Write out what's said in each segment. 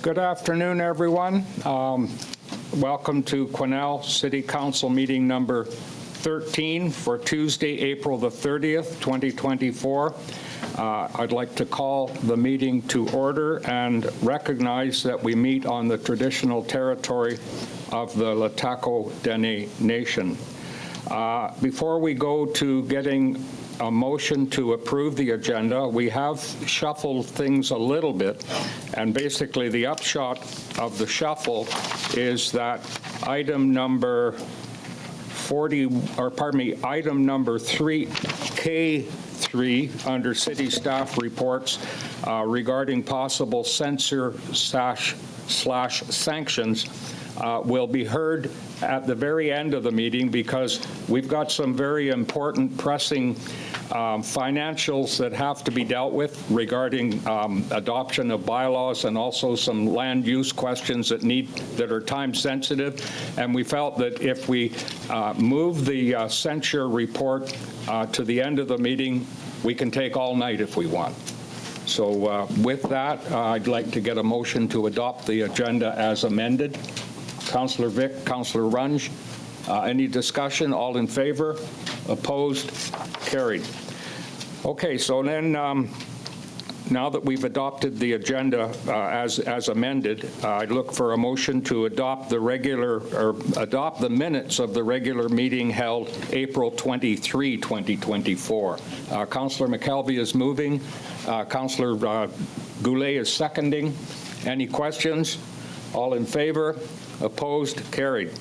Good afternoon, everyone. Welcome to Quesnel City Council meeting number 13 for Tuesday, April the 30th, 2024. I'd like to call the meeting to order and recognize that we meet on the traditional territory of the LHTAKO DENE Nation. Before we go to getting a motion to approve the agenda, we have shuffled things a little bit, and basically the upshot of the shuffle is that item number 3K3 under city staff reports regarding possible censure slash sanctions will be heard at the very end of the meeting, because we've got some very important pressing financials that have to be dealt with regarding adoption of bylaws, and also some land use questions that are time sensitive. And we felt that if we move the censure report to the end of the meeting, we can take all night if we want. So with that, I'd like to get a motion to adopt the agenda as amended. Councillor Vic, Councillor Runge, any discussion? All in favor? Opposed? Carried. Okay, so then now that we've adopted the agenda as amended, I look for a motion to adopt the minutes of the regular meeting held April 23, 2024. Councillor McKelvey is moving. Councillor Goulet is seconding. Any questions? All in favor? Opposed? Carried.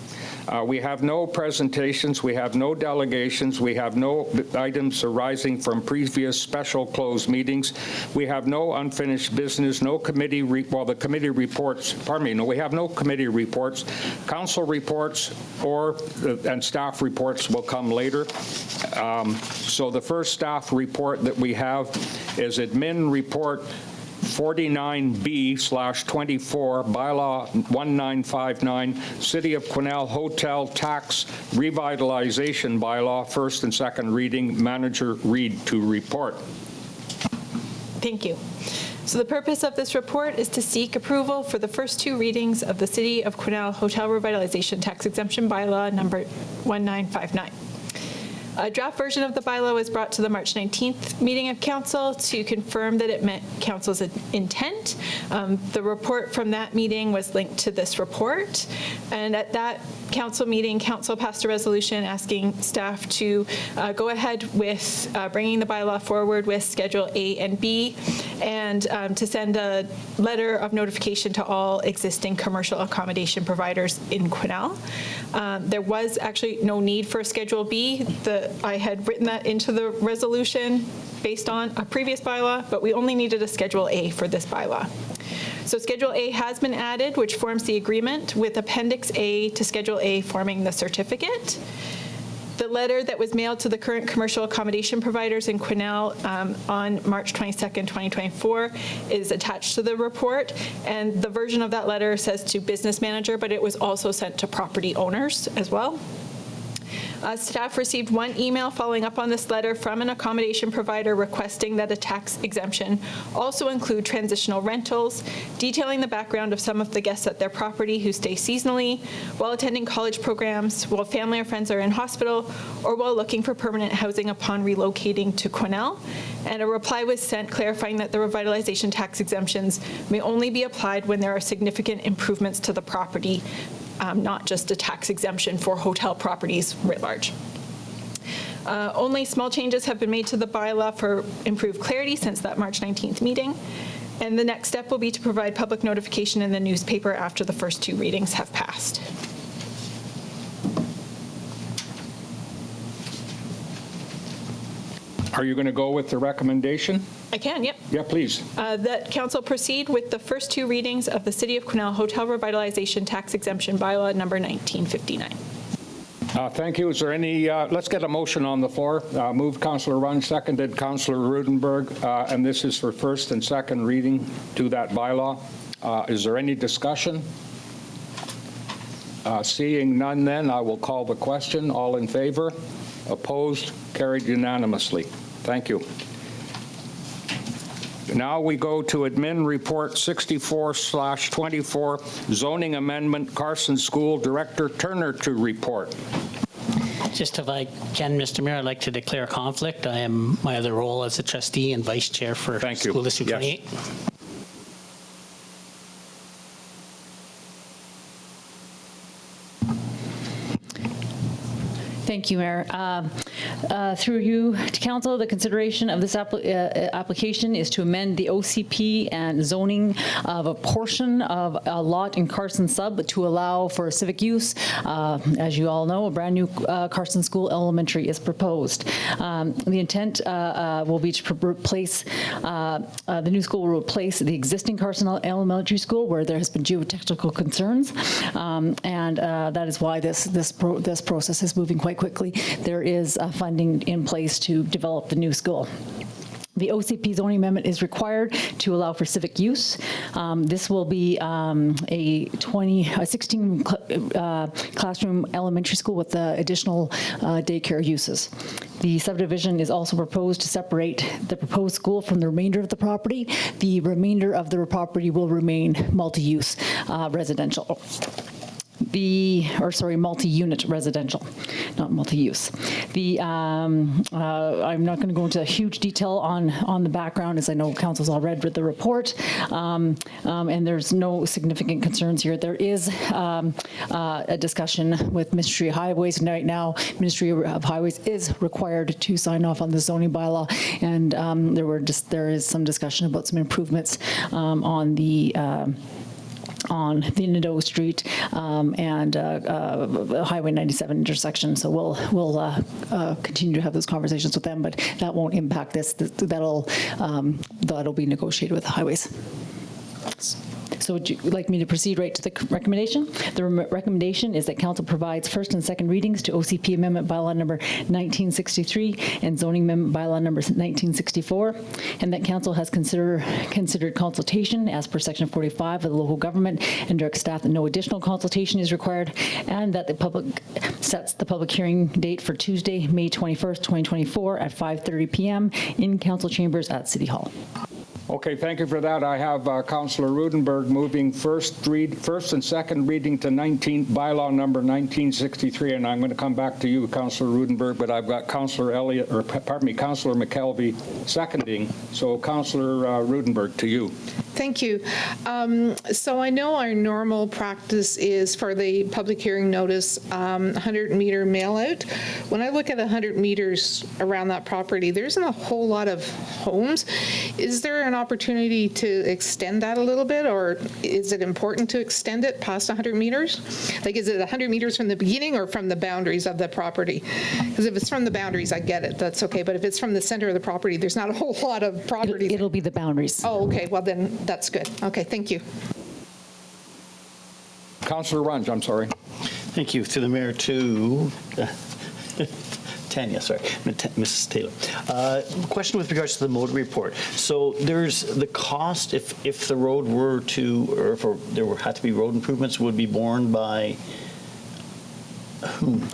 We have no presentations, we have no delegations, we have no items arising from previous special closed meetings, we have no unfinished business, no committee, we have no committee reports. Council reports and staff reports will come later. So the first staff report that we have is admin report 49B/24, Bylaw 1959, City of Quesnel Hotel Tax Revitalization Bylaw, first and second reading. Manager Reid to report. Thank you. So the purpose of this report is to seek approval for the first two readings of the City of Quesnel Hotel Revitalization Tax Exemption Bylaw number 1959. A draft version of the bylaw was brought to the March 19th meeting of Council to confirm that it met Council's intent. The report from that meeting was linked to this report, and at that Council meeting, Council passed a resolution asking staff to go ahead with bringing the bylaw forward with Schedule A and B, and to send a letter of notification to all existing commercial accommodation providers in Quesnel. There was actually no need for a Schedule B. I had written that into the resolution based on a previous bylaw, but we only needed a Schedule A for this bylaw. So Schedule A has been added, which forms the agreement, with Appendix A to Schedule A forming the certificate. The letter that was mailed to the current commercial accommodation providers in Quesnel on March 22nd, 2024 is attached to the report, and the version of that letter says to business manager, but it was also sent to property owners as well. Staff received one email following up on this letter from an accommodation provider requesting that a tax exemption also include transitional rentals, detailing the background of some of the guests at their property who stay seasonally, while attending college programs, while family or friends are in hospital, or while looking for permanent housing upon relocating to Quesnel. And a reply was sent clarifying that the revitalization tax exemptions may only be applied when there are significant improvements to the property, not just a tax exemption for hotel properties writ large. Only small changes have been made to the bylaw for improved clarity since that March 19th meeting. And the next step will be to provide public notification in the newspaper after the first two readings have passed. Are you going to go with the recommendation? I can, yep. Yeah, please. That Council proceed with the first two readings of the City of Quesnel Hotel Revitalization Tax Exemption Bylaw number 1959. Thank you. Is there any, let's get a motion on the floor. Moved Councillor Runge, seconded Councillor Rudenberg, and this is for first and second reading to that bylaw. Is there any discussion? Seeing none, then I will call the question. All in favor? Opposed? Carried unanimously. Thank you. Now we go to Admin Report 64/24, Zoning Amendment, Carson School Director Turner to report. Just if I can, Mr. Mayor, I'd like to declare conflict. I am my other role as a trustee and vice chair for School District 28. Thank you, Mayor. Through you to council, the consideration of this application is to amend the OCP and zoning of a portion of a lot in Carson Sub to allow for civic use. As you all know, a brand new Carson School Elementary is proposed. The intent will be to replace, the new school will replace the existing Carson Elementary School where there has been geotechnical concerns, and that is why this process is moving quite quickly. There is funding in place to develop the new school. The OCP zoning amendment is required to allow for civic use. This will be a 16 classroom elementary school with additional daycare uses. The subdivision is also proposed to separate the proposed school from the remainder of the property. The remainder of the property will remain multi-use residential. Multi-unit residential, not multi-use. I'm not going to go into huge detail on the background, as I know council's all read the report, and there's no significant concerns here. There is a discussion with Ministry of Highways right now. Ministry of Highways is required to sign off on the zoning bylaw, and there is some discussion about some improvements on the Nadeau Street and Highway 97 intersection. So we'll continue to have those conversations with them, but that won't impact this. That'll be negotiated with the highways. So would you like me to proceed right to the recommendation? The recommendation is that council provides first and second readings to OCP Amendment Bylaw number 1963 and Zoning Amendment Bylaw number 1964, and that council has considered consultation as per section 45 of the local government and direct staff that no additional consultation is required, and that the public sets the public hearing date for Tuesday, May 21st, 2024 at 5:30 p.m. in council chambers at City Hall. Okay, thank you for that. I have Councillor Rudenberg moving first and second reading to bylaw number 1963, and I'm going to come back to you, Councillor Rudenberg, but I've got Councillor Councillor McKelvey seconding. So Councillor Rudenberg, to you. Thank you. So I know our normal practice is for the public hearing notice, 100-meter mail out. When I look at 100 meters around that property, there isn't a whole lot of homes. Is there an opportunity to extend that a little bit, or is it important to extend it past 100 meters? Like, is it 100 meters from the beginning or from the boundaries of the property? Because if it's from the boundaries, I get it. That's okay. But if it's from the center of the property, there's not a whole lot of property. It'll be the boundaries. Oh, okay. Well, then that's good. Okay, thank you. Councillor Runge, I'm sorry. Thank you. Through the mayor to Tanya, sorry, Mrs. Taylor. Question with regards to the motor report. So there's the cost if the road were to, or if there had to be road improvements, would be borne by whom?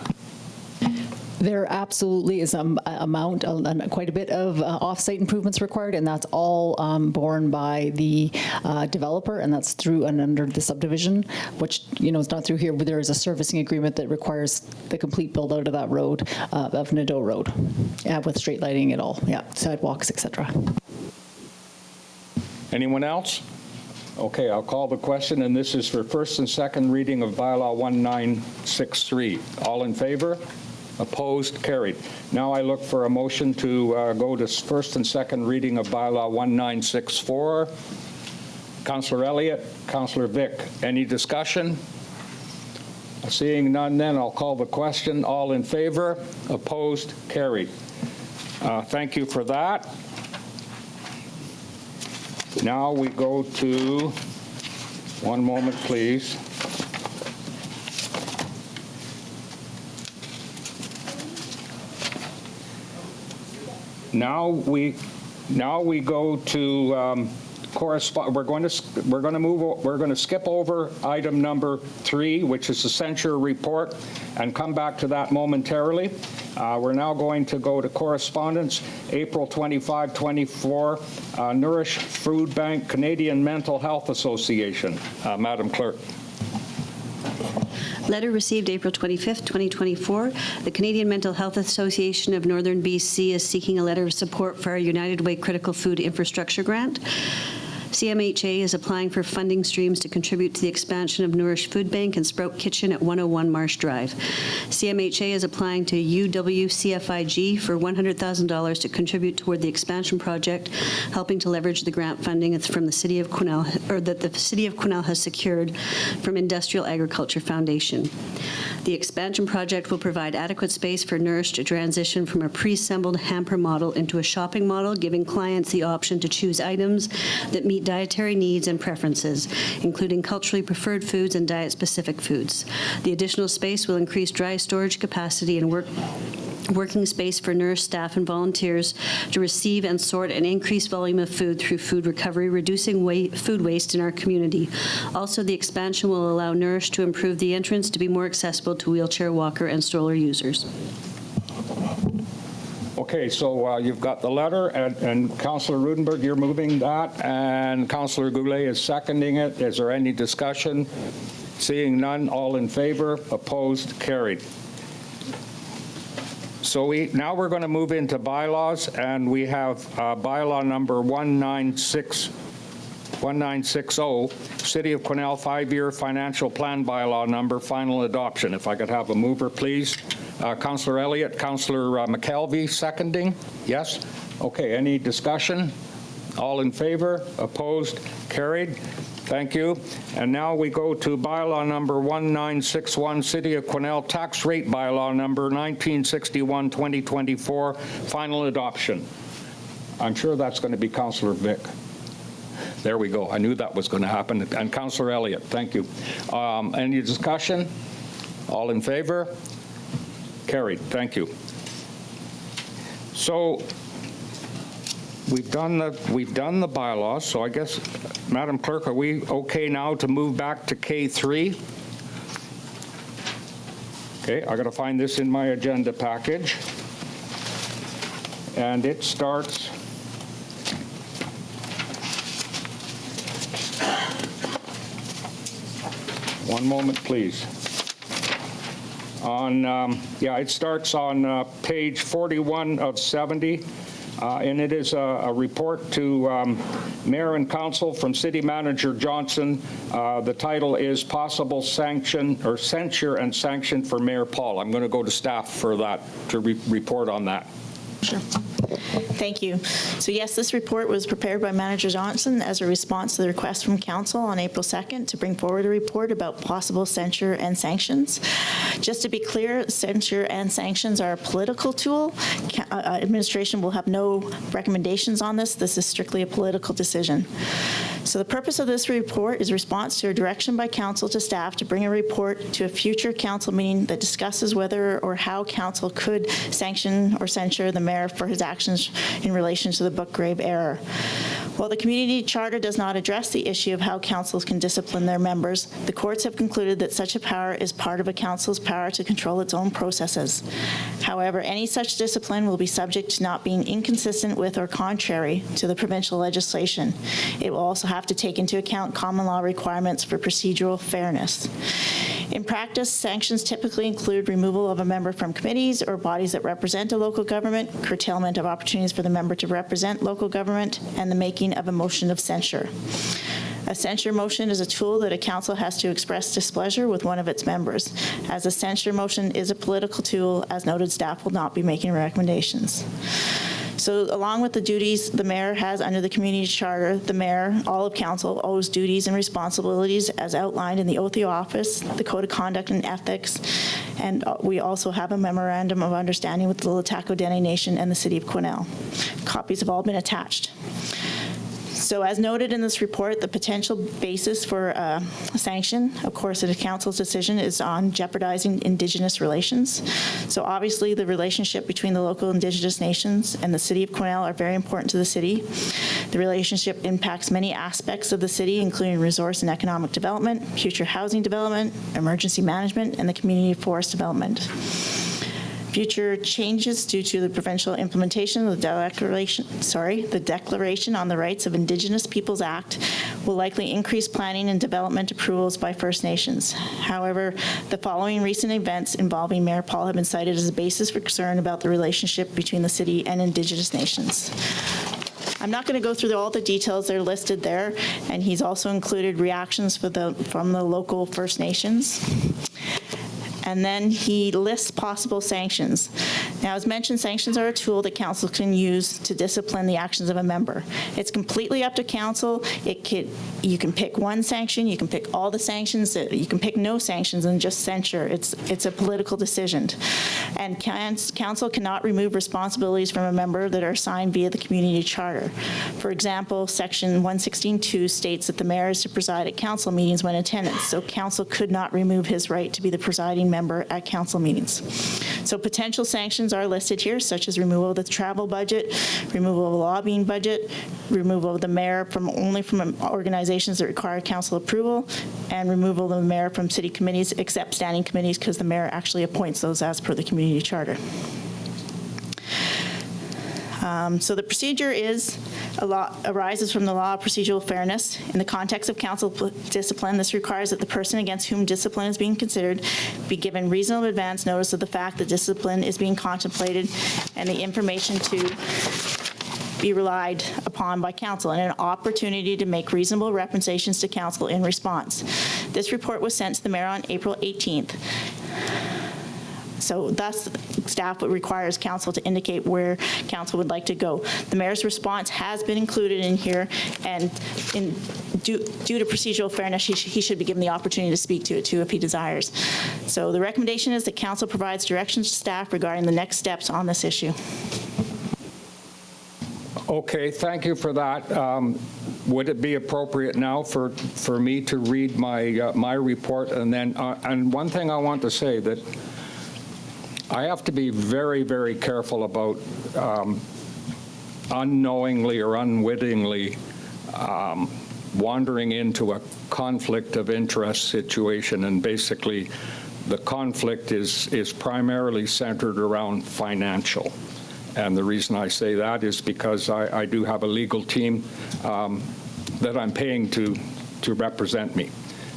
There absolutely is quite a bit of off-site improvements required, and that's all borne by the developer, and that's through and under the subdivision, which, is not through here, but there is a servicing agreement that requires the complete build-out of that road, of Nadeau Road, with street lighting and all, sidewalks, etc. Anyone else? Okay, I'll call the question, and this is for first and second reading of bylaw 1963. All in favor? Opposed? Carried. Now I look for a motion to go to first and second reading of bylaw 1964. Councillor Elliott, Councillor Vic. Any discussion? Seeing none, then I'll call the question. All in favor? Opposed? Carried. Thank you for that. Now we go to, one moment please. Now we go to We're going to skip over item number 3, which is the censure report, and come back to that momentarily. We're now going to go to correspondence. April 25, 24, Nourish Food Bank, Canadian Mental Health Association. Madam Clerk. Letter received April 25th, 2024. The Canadian Mental Health Association of Northern BC is seeking a letter of support for our United Way Critical Food Infrastructure Grant. CMHA is applying for funding streams to contribute to the expansion of Nourish Food Bank and Sprout Kitchen at 101 Marsh Drive. CMHA is applying to UWCFIG for $100,000 to contribute toward the expansion project, helping to leverage the grant funding from the City of Quesnel, or that the City of Quesnel has secured from Industrial Agriculture Foundation. The expansion project will provide adequate space for Nourish to transition from a pre-assembled hamper model into a shopping model, giving clients the option to choose items that meet dietary needs and preferences, including culturally preferred foods and diet-specific foods. The additional space will increase dry storage capacity and working space for Nourish staff and volunteers to receive and sort an increased volume of food through food recovery, reducing food waste in our community. Also, the expansion will allow Nourish to improve the entrance to be more accessible to wheelchair, walker, and stroller users. Okay, so you've got the letter, and Councillor Rudenberg, you're moving that, and Councillor Goulet is seconding it. Is there any discussion? Seeing none, all in favor, opposed, carried. So now we're going to move into bylaws, and we have bylaw number 1960, City of Quesnel 5-year financial plan bylaw number, final adoption. If I could have a mover, please. Councillor Elliott, Councillor McKelvey seconding. Yes? Okay, any discussion? All in favor? Opposed? Carried. Thank you. And now we go to bylaw number 1961, City of Quesnel tax rate bylaw number 1961-2024, final adoption. I'm sure that's going to be Councillor Vic. There we go. I knew that was going to happen. And Councillor Elliott, thank you. Any discussion? All in favor? Carried. Thank you. So we've done the bylaws. So I guess, Madam Clerk, are we okay now to move back to K3? Okay, I got to find this in my agenda package, and it starts. One moment, please. It starts on page 41 of 70, and it is a report to Mayor and Council from City Manager Johnson. The title is Possible Sanction or Censure and Sanction for Mayor Paull. I'm going to go to staff for that, to report on that. Sure. Thank you. So yes, this report was prepared by Manager Johnson as a response to the request from Council on April 2nd to bring forward a report about possible censure and sanctions. Just to be clear, censure and sanctions are a political tool. Administration will have no recommendations on this. This is strictly a political decision. So the purpose of this report is response to a direction by Council to staff to bring a report to a future Council meeting that discusses whether or how Council could sanction or censure the Mayor for his actions in relation to the Bookgrave error. While the community charter does not address the issue of how councils can discipline their members, the courts have concluded that such a power is part of a council's power to control its own processes. However, any such discipline will be subject to not being inconsistent with or contrary to the provincial legislation. It will also have to take into account common law requirements for procedural fairness. In practice, sanctions typically include removal of a member from committees or bodies that represent a local government, curtailment of opportunities for the member to represent local government, and the making of a motion of censure. A censure motion is a tool that a council has to express displeasure with one of its members. As a censure motion is a political tool, as noted, staff will not be making recommendations. So along with the duties the mayor has under the community charter, the mayor, all of council, owes duties and responsibilities as outlined in the oath of office, the code of conduct and ethics, and we also have a memorandum of understanding with the LHTAKO DENE Nation and the City of Quesnel. Copies have all been attached. So as noted in this report, the potential basis for a sanction, of course, the council's decision is on jeopardizing Indigenous relations. So obviously, the relationship between the local Indigenous nations and the city of Quesnel are very important to the city. The relationship impacts many aspects of the city, including resource and economic development, future housing development, emergency management, and the community forest development. Future changes due to the provincial implementation of the Declaration on the Rights of Indigenous Peoples Act will likely increase planning and development approvals by First Nations. However, the following recent events involving Mayor Paull have been cited as a basis for concern about the relationship between the city and Indigenous nations. I'm not going to go through all the details. They're listed there, and he's also included reactions from the local First Nations. And then he lists possible sanctions. Now, as mentioned, sanctions are a tool that council can use to discipline the actions of a member. It's completely up to council. You can pick one sanction, you can pick all the sanctions, you can pick no sanctions and just censure. It's a political decision. And council cannot remove responsibilities from a member that are assigned via the community charter. For example, section 116.2 states that the mayor is to preside at council meetings when attendance, so council could not remove his right to be the presiding member at council meetings. So potential sanctions are listed here, such as removal of the travel budget, removal of the lobbying budget, removal of the mayor from organizations that require council approval, and removal of the mayor from city committees, except standing committees, because the mayor actually appoints those as per the community charter. So the procedure arises from the law of procedural fairness. In the context of council discipline, this requires that the person against whom discipline is being considered be given reasonable advance notice of the fact that discipline is being contemplated and the information to be relied upon by council, and an opportunity to make reasonable representations to council in response. This report was sent to the mayor on April 18th. So thus, staff requires council to indicate where council would like to go. The mayor's response has been included in here, and due to procedural fairness, he should be given the opportunity to speak to it too if he desires. So the recommendation is that council provides directions to staff regarding the next steps on this issue. Okay, thank you for that. Would it be appropriate now for me to read my report? And then, and one thing I want to say, that I have to be very, very careful about unknowingly or unwittingly wandering into a conflict of interest situation. And basically, the conflict is primarily centered around financial. And the reason I say that is because I do have a legal team that I'm paying to represent me.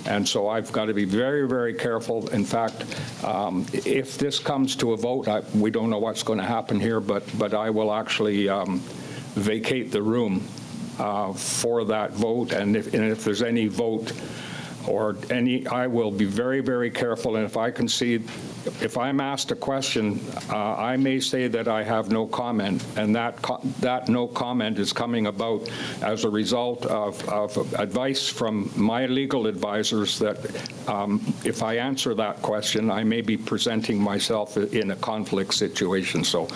And so I've got to be very, very careful. In fact, if this comes to a vote, we don't know what's going to happen here, but I will actually vacate the room for that vote. And if there's any vote or any, I will be very, very careful. And if I concede, if I'm asked a question, I may say that I have no comment, and that no comment is coming about as a result of advice from my legal advisors that if I answer that question, I may be presenting myself in a conflict situation. So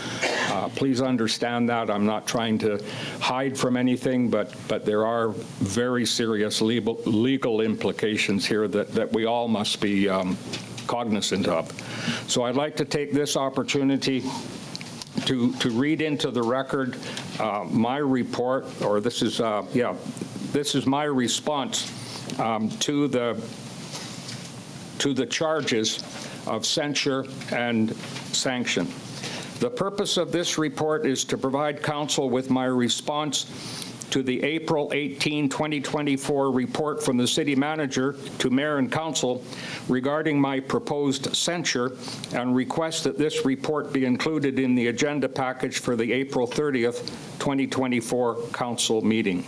please understand that. I'm not trying to hide from anything, but there are very serious legal implications here that we all must be cognizant of. So I'd like to take this opportunity to read into the record my report, or this is my response to the charges of censure and sanction. The purpose of this report is to provide council with my response to the April 18, 2024 report from the city manager to mayor and council regarding my proposed censure, and request that this report be included in the agenda package for the April 30th, 2024 council meeting.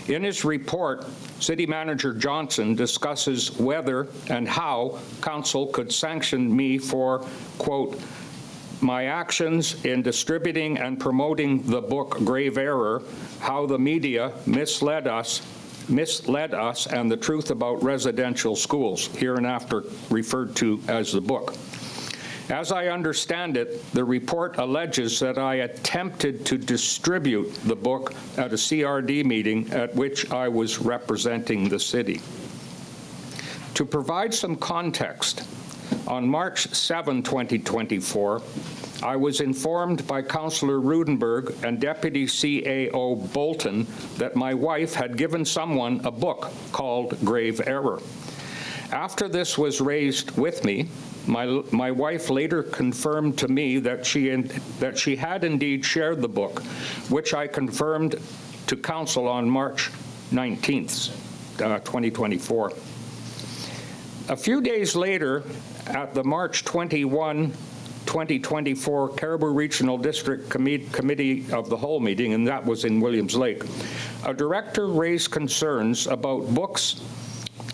In his report, City Manager Johnson discusses whether and how council could sanction me for, quote, my actions in distributing and promoting the book Grave Error, How the Media Misled Us and the Truth About Residential Schools, hereinafter referred to as the book. As I understand it, the report alleges that I attempted to distribute the book at a CRD meeting at which I was representing the city. To provide some context, on March 7, 2024, I was informed by Councillor Rudenberg and Deputy CAO Bolton that my wife had given someone a book called Grave Error. After this was raised with me, my wife later confirmed to me that she had indeed shared the book, which I confirmed to Council on March 19th, 2024. A few days later, at the March 21, 2024 Caribou Regional District Committee of the Whole meeting, and that was in Williams Lake, a director raised concerns about books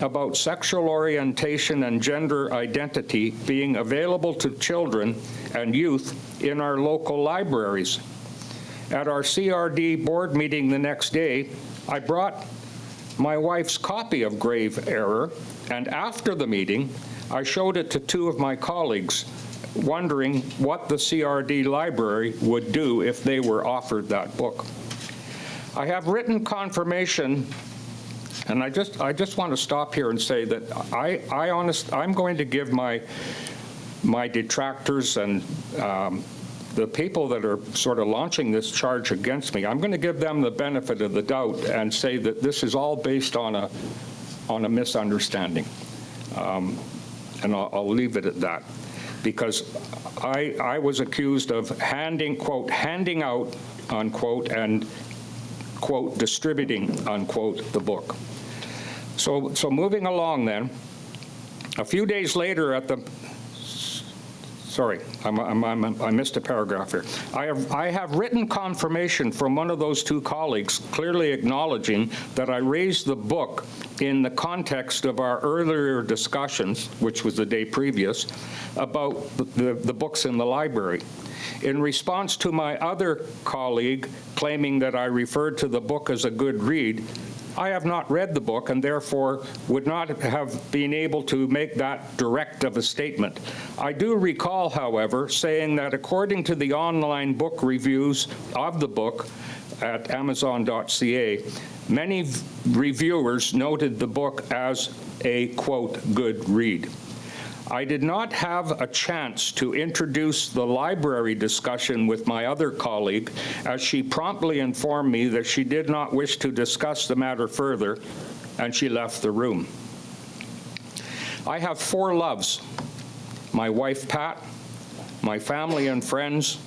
about sexual orientation and gender identity being available to children and youth in our local libraries. At our CRD board meeting the next day, I brought my wife's copy of Grave Error, and after the meeting, I showed it to two of my colleagues, wondering what the CRD library would do if they were offered that book. I have written confirmation, and I just want to stop here and say that I'm going to give my detractors and the people that are sort of launching this charge against me, I'm going to give them the benefit of the doubt and say that this is all based on a misunderstanding. And I'll leave it at that, because I was accused of handing out, unquote, and, quote, distributing, unquote, the book. So moving along then, a few days later at the, sorry, I missed a paragraph here. I have written confirmation from one of those two colleagues clearly acknowledging that I raised the book in the context of our earlier discussions, which was the day previous, about the books in the library. In response to my other colleague claiming that I referred to the book as a good read, I have not read the book and therefore would not have been able to make that direct of a statement. I do recall, however, saying that according to the online book reviews of the book at Amazon.ca, many reviewers noted the book as a, quote, good read. I did not have a chance to introduce the library discussion with my other colleague, as she promptly informed me that she did not wish to discuss the matter further, and she left the room. I have four loves: my wife, Pat, my family and friends,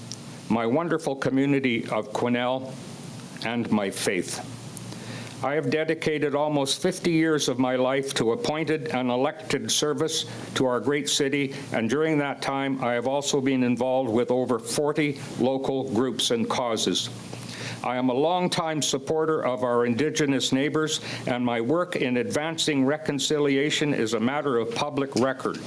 my wonderful community of Quesnel, and my faith. I have dedicated almost 50 years of my life to appointed and elected service to our great city, and during that time, I have also been involved with over 40 local groups and causes. I am a longtime supporter of our Indigenous neighbors, and my work in advancing reconciliation is a matter of public record.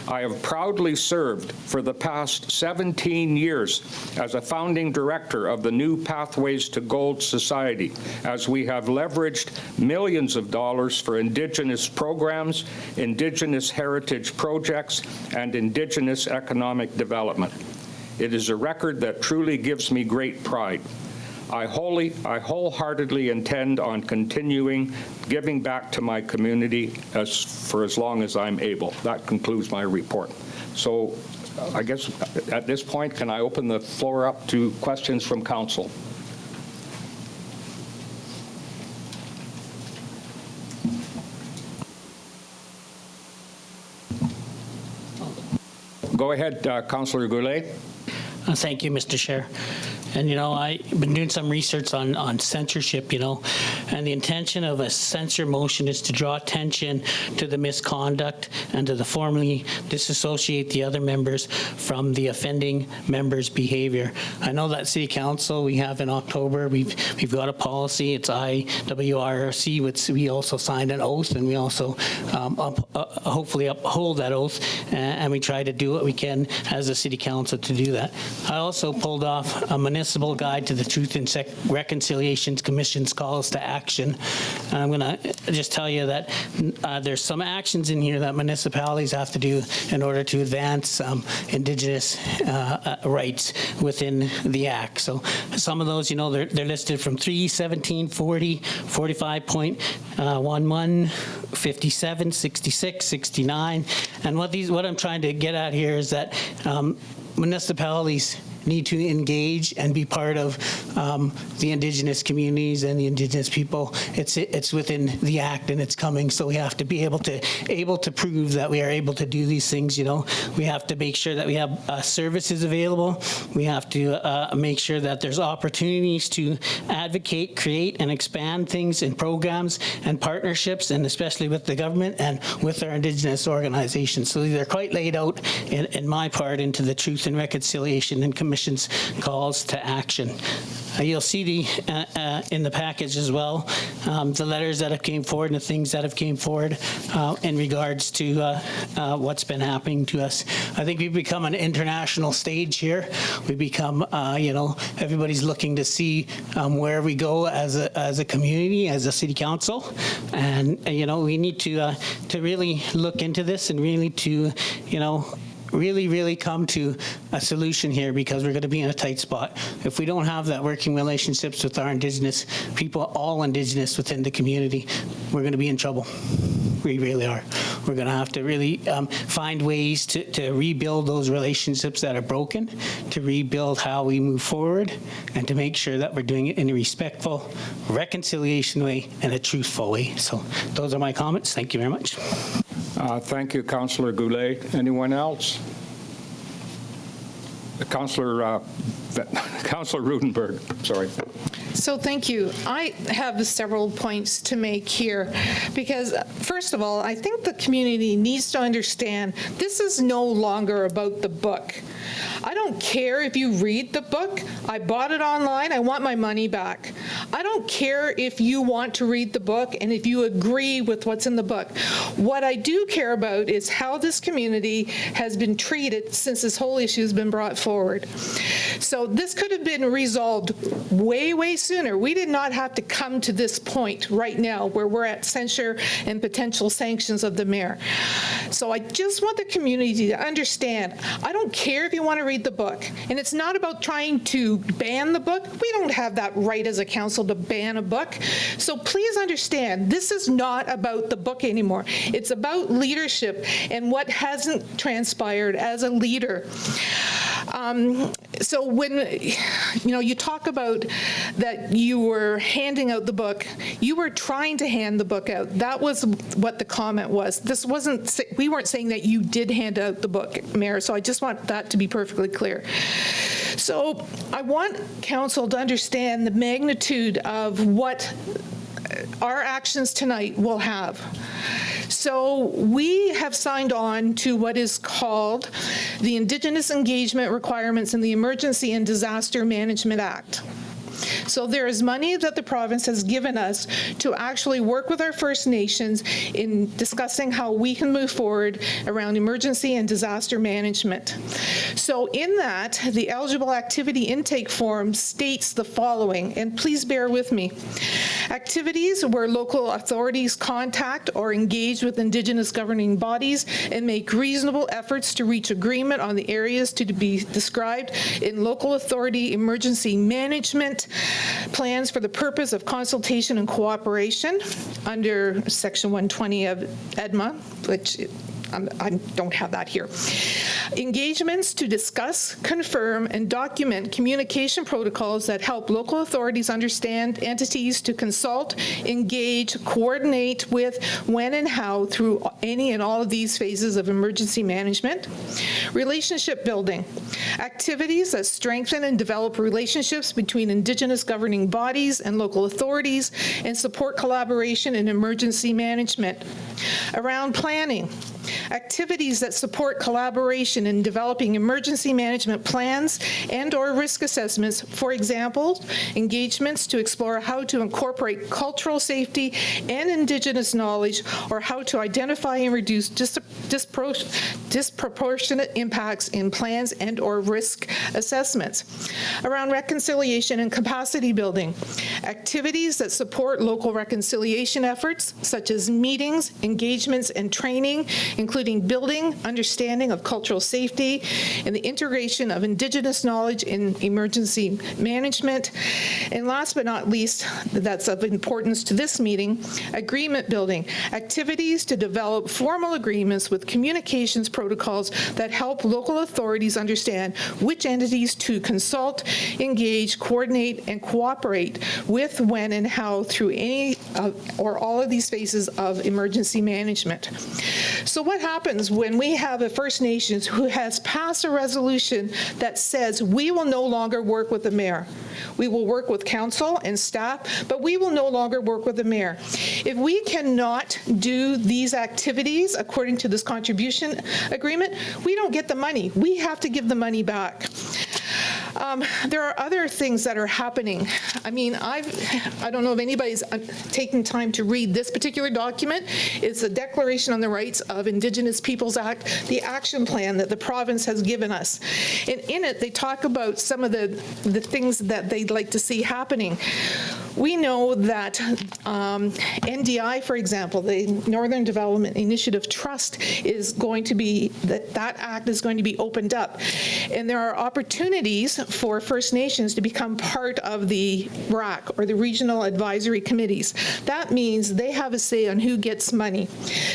I have proudly served for the past 17 years as a founding director of the New Pathways to Gold Society, as we have leveraged millions of dollars for Indigenous programs, Indigenous heritage projects, and Indigenous economic development. It is a record that truly gives me great pride. I wholeheartedly intend on continuing giving back to my community for as long as I'm able. That concludes my report. So I guess at this point, can I open the floor up to questions from council? Go ahead, Councillor Goulet. Thank you, Mr. Chair. And, you know, I've been doing some research on censorship, you know, and the intention of a censure motion is to draw attention to the misconduct and to the formally disassociate the other members from the offending member's behavior. I know that City Council, we have in October, we've got a policy, it's IWRC, which we also signed an oath, and we also hopefully uphold that oath, and we try to do what we can as a City Council to do that. I also pulled off a municipal municipal guide to the Truth and Reconciliation Commission's calls to action. And I'm going to just tell you that there's some actions in here that municipalities have to do in order to advance Indigenous rights within the Act. So some of those, you know, they're listed from 3, 17, 40, 45.11, 57, 66, 69. And what I'm trying to get at here is that municipalities need to engage and be part of the Indigenous communities and the Indigenous people. It's within the Act and it's coming, so we have to be able to prove that we are able to do these things. You know, we have to make sure that we have services available. We have to make sure that there's opportunities to advocate, create, and expand things in programs and partnerships, and especially with the government and with our Indigenous organizations. So they're quite laid out in my part into the Truth and Reconciliation and Commission's calls to action. You'll see in the package as well the letters that have came forward and the things that have came forward in regards to what's been happening to us. I think we've become an international stage here. We become, you know, everybody's looking to see where we go as a community, as a city council, and you know, we need to really look into this and really to, you know, really come to a solution here, because we're going to be in a tight spot. If we don't have that working relationships with our Indigenous people, all Indigenous within the community, we're going to be in trouble. We really are. We're going to have to really find ways to rebuild those relationships that are broken, to rebuild how we move forward, and to make sure that we're doing it in a respectful, reconciliation way and a truthful way. So those are my comments. Thank you very much. Thank you, Councillor Goulet. Anyone else? Councillor Rudenberg, sorry. So thank you. I have several points to make here, because first of all, I think the community needs to understand this is no longer about the book. I don't care if you read the book. I bought it online. I want my money back. I don't care if you want to read the book and if you agree with what's in the book. What I do care about is how this community has been treated since this whole issue has been brought forward. So this could have been resolved way sooner. We did not have to come to this point right now where we're at censure and potential sanctions of the mayor. So I just want the community to understand, I don't care if you want to read the book, and it's not about trying to ban the book. We don't have that right as a council to ban a book. So please understand, this is not about the book anymore. It's about leadership and what hasn't transpired as a leader. So when you talk about that you were handing out the book, you were trying to hand the book out. That was what the comment was. This wasn't, we weren't saying that you did hand out the book, Mayor, so I just want that to be perfectly clear. So I want council to understand the magnitude of what our actions tonight will have. So we have signed on to what is called the Indigenous Engagement Requirements in the Emergency and Disaster Management Act. So there is money that the province has given us to actually work with our First Nations in discussing how we can move forward around emergency and disaster management. So in that, the eligible activity intake form states the following, and please bear with me. Activities where local authorities contact or engage with Indigenous governing bodies and make reasonable efforts to reach agreement on the areas to be described in local authority emergency management plans for the purpose of consultation and cooperation under Section 120 of EDMA, which I don't have that here. Engagements to discuss, confirm, and document communication protocols that help local authorities understand entities to consult, engage, coordinate with, when and how through any and all of these phases of emergency management. Relationship building. Activities that strengthen and develop relationships between Indigenous governing bodies and local authorities and support collaboration in emergency management. Around planning. Activities that support collaboration in developing emergency management plans and or risk assessments, for example, engagements to explore how to incorporate cultural safety and Indigenous knowledge, or how to identify and reduce disproportionate impacts in plans and/or risk assessments. Around reconciliation and capacity building, activities that support local reconciliation efforts, such as meetings, engagements, and training, including building understanding of cultural safety and the integration of Indigenous knowledge in emergency management. And last but not least, that's of importance to this meeting, agreement building, activities to develop formal agreements with communications protocols that help local authorities understand which entities to consult, engage, coordinate, and cooperate with, when, and how through any or all of these phases of emergency management. So what happens when we have a First Nations who has passed a resolution that says we will no longer work with the mayor? We will work with council and staff, but we will no longer work with the mayor. If we cannot do these activities according to this contribution agreement, we don't get the money. We have to give the money back. There are other things that are happening. I mean, I don't know if anybody's taken time to read this particular document. It's a Declaration on the Rights of Indigenous Peoples Act, the action plan that the province has given us. And in it, they talk about some of the things that they'd like to see happening. We know that NDI, for example, the Northern Development Initiative Trust, is going to be, that act is going to be opened up. And there are opportunities for First Nations to become part of the RAC, or the Regional Advisory Committees. That means they have a say on who gets money.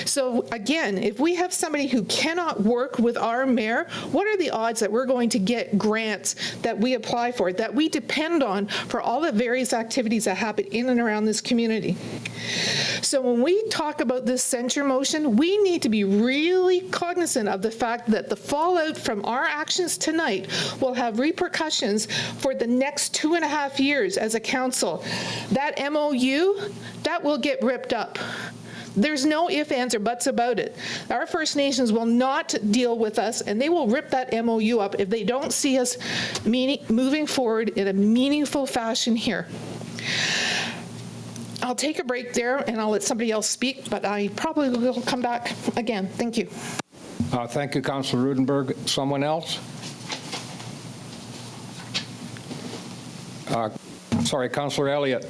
So again, if we have somebody who cannot work with our mayor, what are the odds that we're going to get grants that we apply for, that we depend on for all the various activities that happen in and around this community? So when we talk about this censure motion, we need to be really cognizant of the fact that the fallout from our actions tonight will have repercussions for the next 2.5 years as a council. That MOU, that will get ripped up. There's no ifs, ands, or buts about it. Our First Nations will not deal with us, and they will rip that MOU up if they don't see us moving forward in a meaningful fashion here. I'll take a break there, and I'll let somebody else speak, but I probably will come back again. Thank you. Thank you, Councillor Rudenberg. Someone else? Sorry, Councillor Elliott.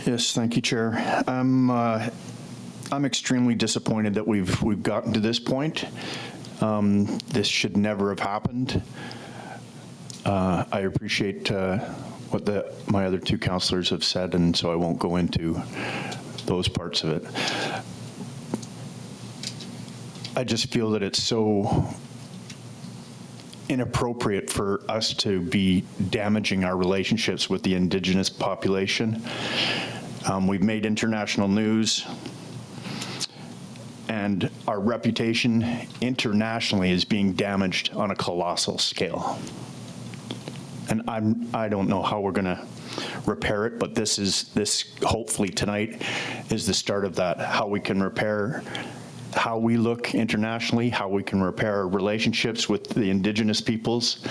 Yes, thank you, Chair. I'm extremely disappointed that we've gotten to this point. This should never have happened. I appreciate what my other two councillors have said, and so I won't go into those parts of it. I just feel that it's so inappropriate for us to be damaging our relationships with the Indigenous population. We've made international news, and our reputation internationally is being damaged on a colossal scale. And I don't know how we're going to repair it, but this hopefully tonight is the start of that. How we can repair how we look internationally, how we can repair our relationships with the Indigenous peoples,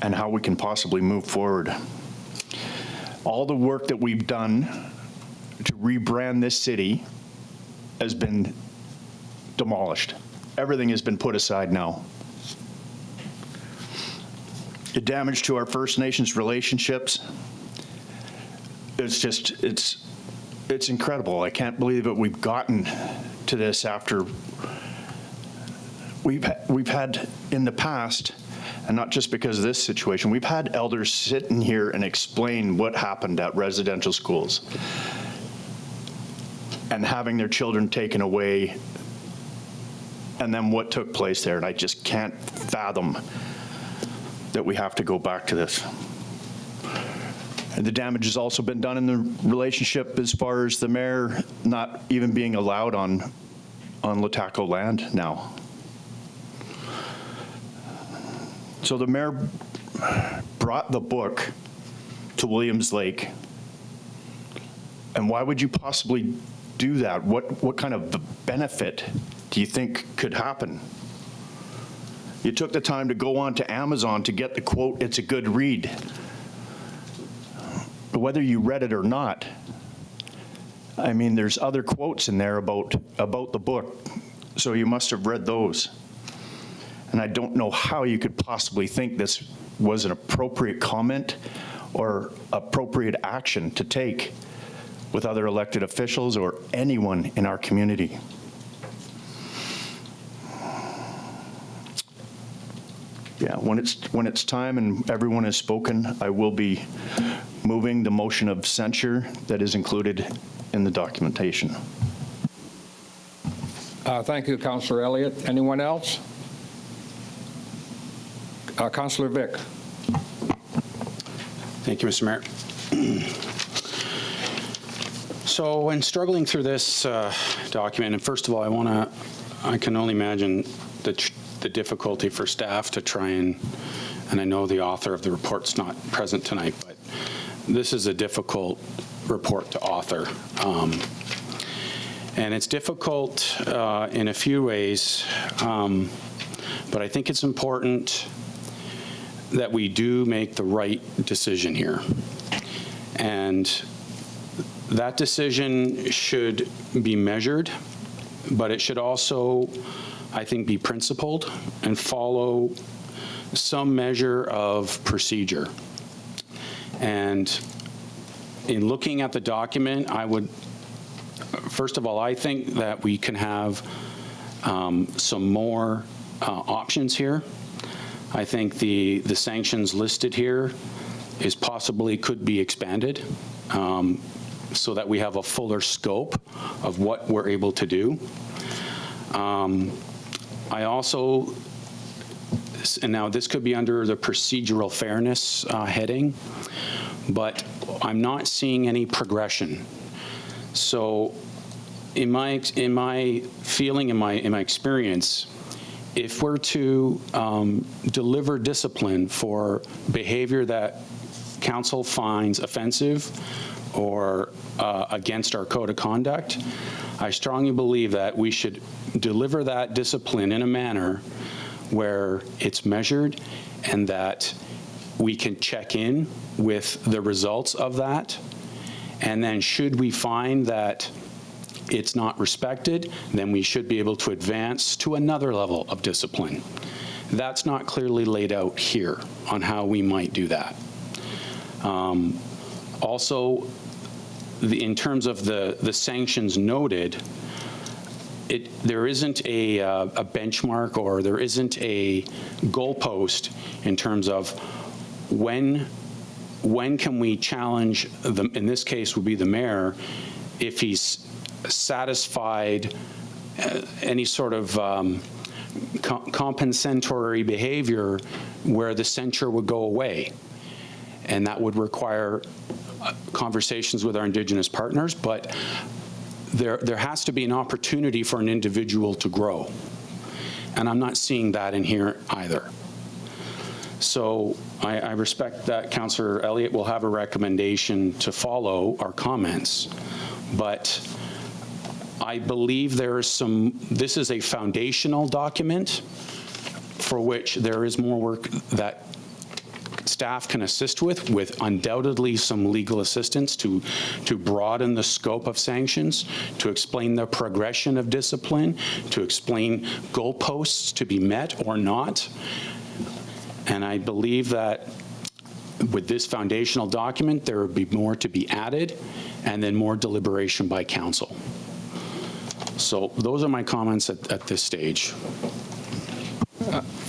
and how we can possibly move forward. All the work that we've done to rebrand this city has been demolished. Everything has been put aside now. The damage to our First Nations relationships, it's incredible. I can't believe that we've gotten to this after we've had in the past, and not just because of this situation, we've had elders sit in here and explain what happened at residential schools and having their children taken away, and then what took place there. And I just can't fathom that we have to go back to this. And the damage has also been done in the relationship as far as the mayor not even being allowed on LHTAKO land now. So the mayor brought the book to Williams Lake. And why would you possibly do that? What kind of benefit do you think could happen? You took the time to go on to Amazon to get the quote, "It's a good read." Whether you read it or not, I mean, there's other quotes in there about the book, so you must have read those. And I don't know how you could possibly think this was an appropriate comment or appropriate action to take with other elected officials or anyone in our community. Yeah, when it's time and everyone has spoken, I will be moving the motion of censure that is included in the documentation. Thank you, Councillor Elliott. Anyone else? Councillor Vic. Thank you, Mr. Mayor. So when struggling through this document, and first of all, I can only imagine the difficulty for staff to try and I know the author of the report's not present tonight, but this is a difficult report to author. And it's difficult in a few ways, but I think it's important that we do make the right decision here. And that decision should be measured, but it should also, I think, be principled and follow some measure of procedure. And in looking at the document, I would, first of all, I think that we can have some more options here. I think the sanctions listed here is possibly could be expanded so that we have a fuller scope of what we're able to do. I also, and now this could be under the procedural fairness heading, but I'm not seeing any progression. So in my feeling, in my experience, if we're to deliver discipline for behavior that council finds offensive or against our code of conduct, I strongly believe that we should deliver that discipline in a manner where it's measured and that we can check in with the results of that. And then should we find that it's not respected, then we should be able to advance to another level of discipline. That's not clearly laid out here on how we might do that. Also, in terms of the sanctions noted, there isn't a benchmark or there isn't a goalpost in terms of when can we challenge, in this case would be the mayor, if he's satisfied any sort of compensatory behavior where the censure would go away. And that would require conversations with our Indigenous partners, but there has to be an opportunity for an individual to grow. And I'm not seeing that in here either. So I respect that Councillor Elliott will have a recommendation to follow our comments, but I believe there is this is a foundational document for which there is more work that staff can assist with undoubtedly some legal assistance to broaden the scope of sanctions, to explain the progression of discipline, to explain goalposts to be met or not. And I believe that with this foundational document, there would be more to be added and then more deliberation by council. So those are my comments at this stage.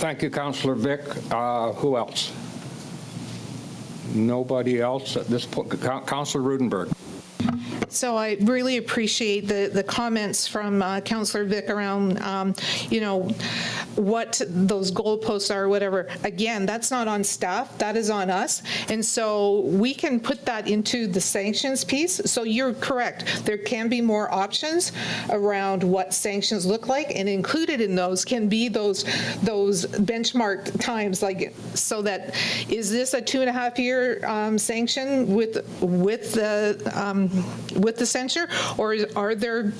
Thank you, Councillor Vic. Who else? Nobody else at this point. Councillor Rudenberg. So I really appreciate the comments from Councillor Vic around, what those goalposts are or whatever. Again, that's not on staff, that is on us. And so we can put that into the sanctions piece. So you're correct. There can be more options around what sanctions look like, and included in those can be those benchmark times, like, so that, is this a 2.5-year sanction with the censure, or are there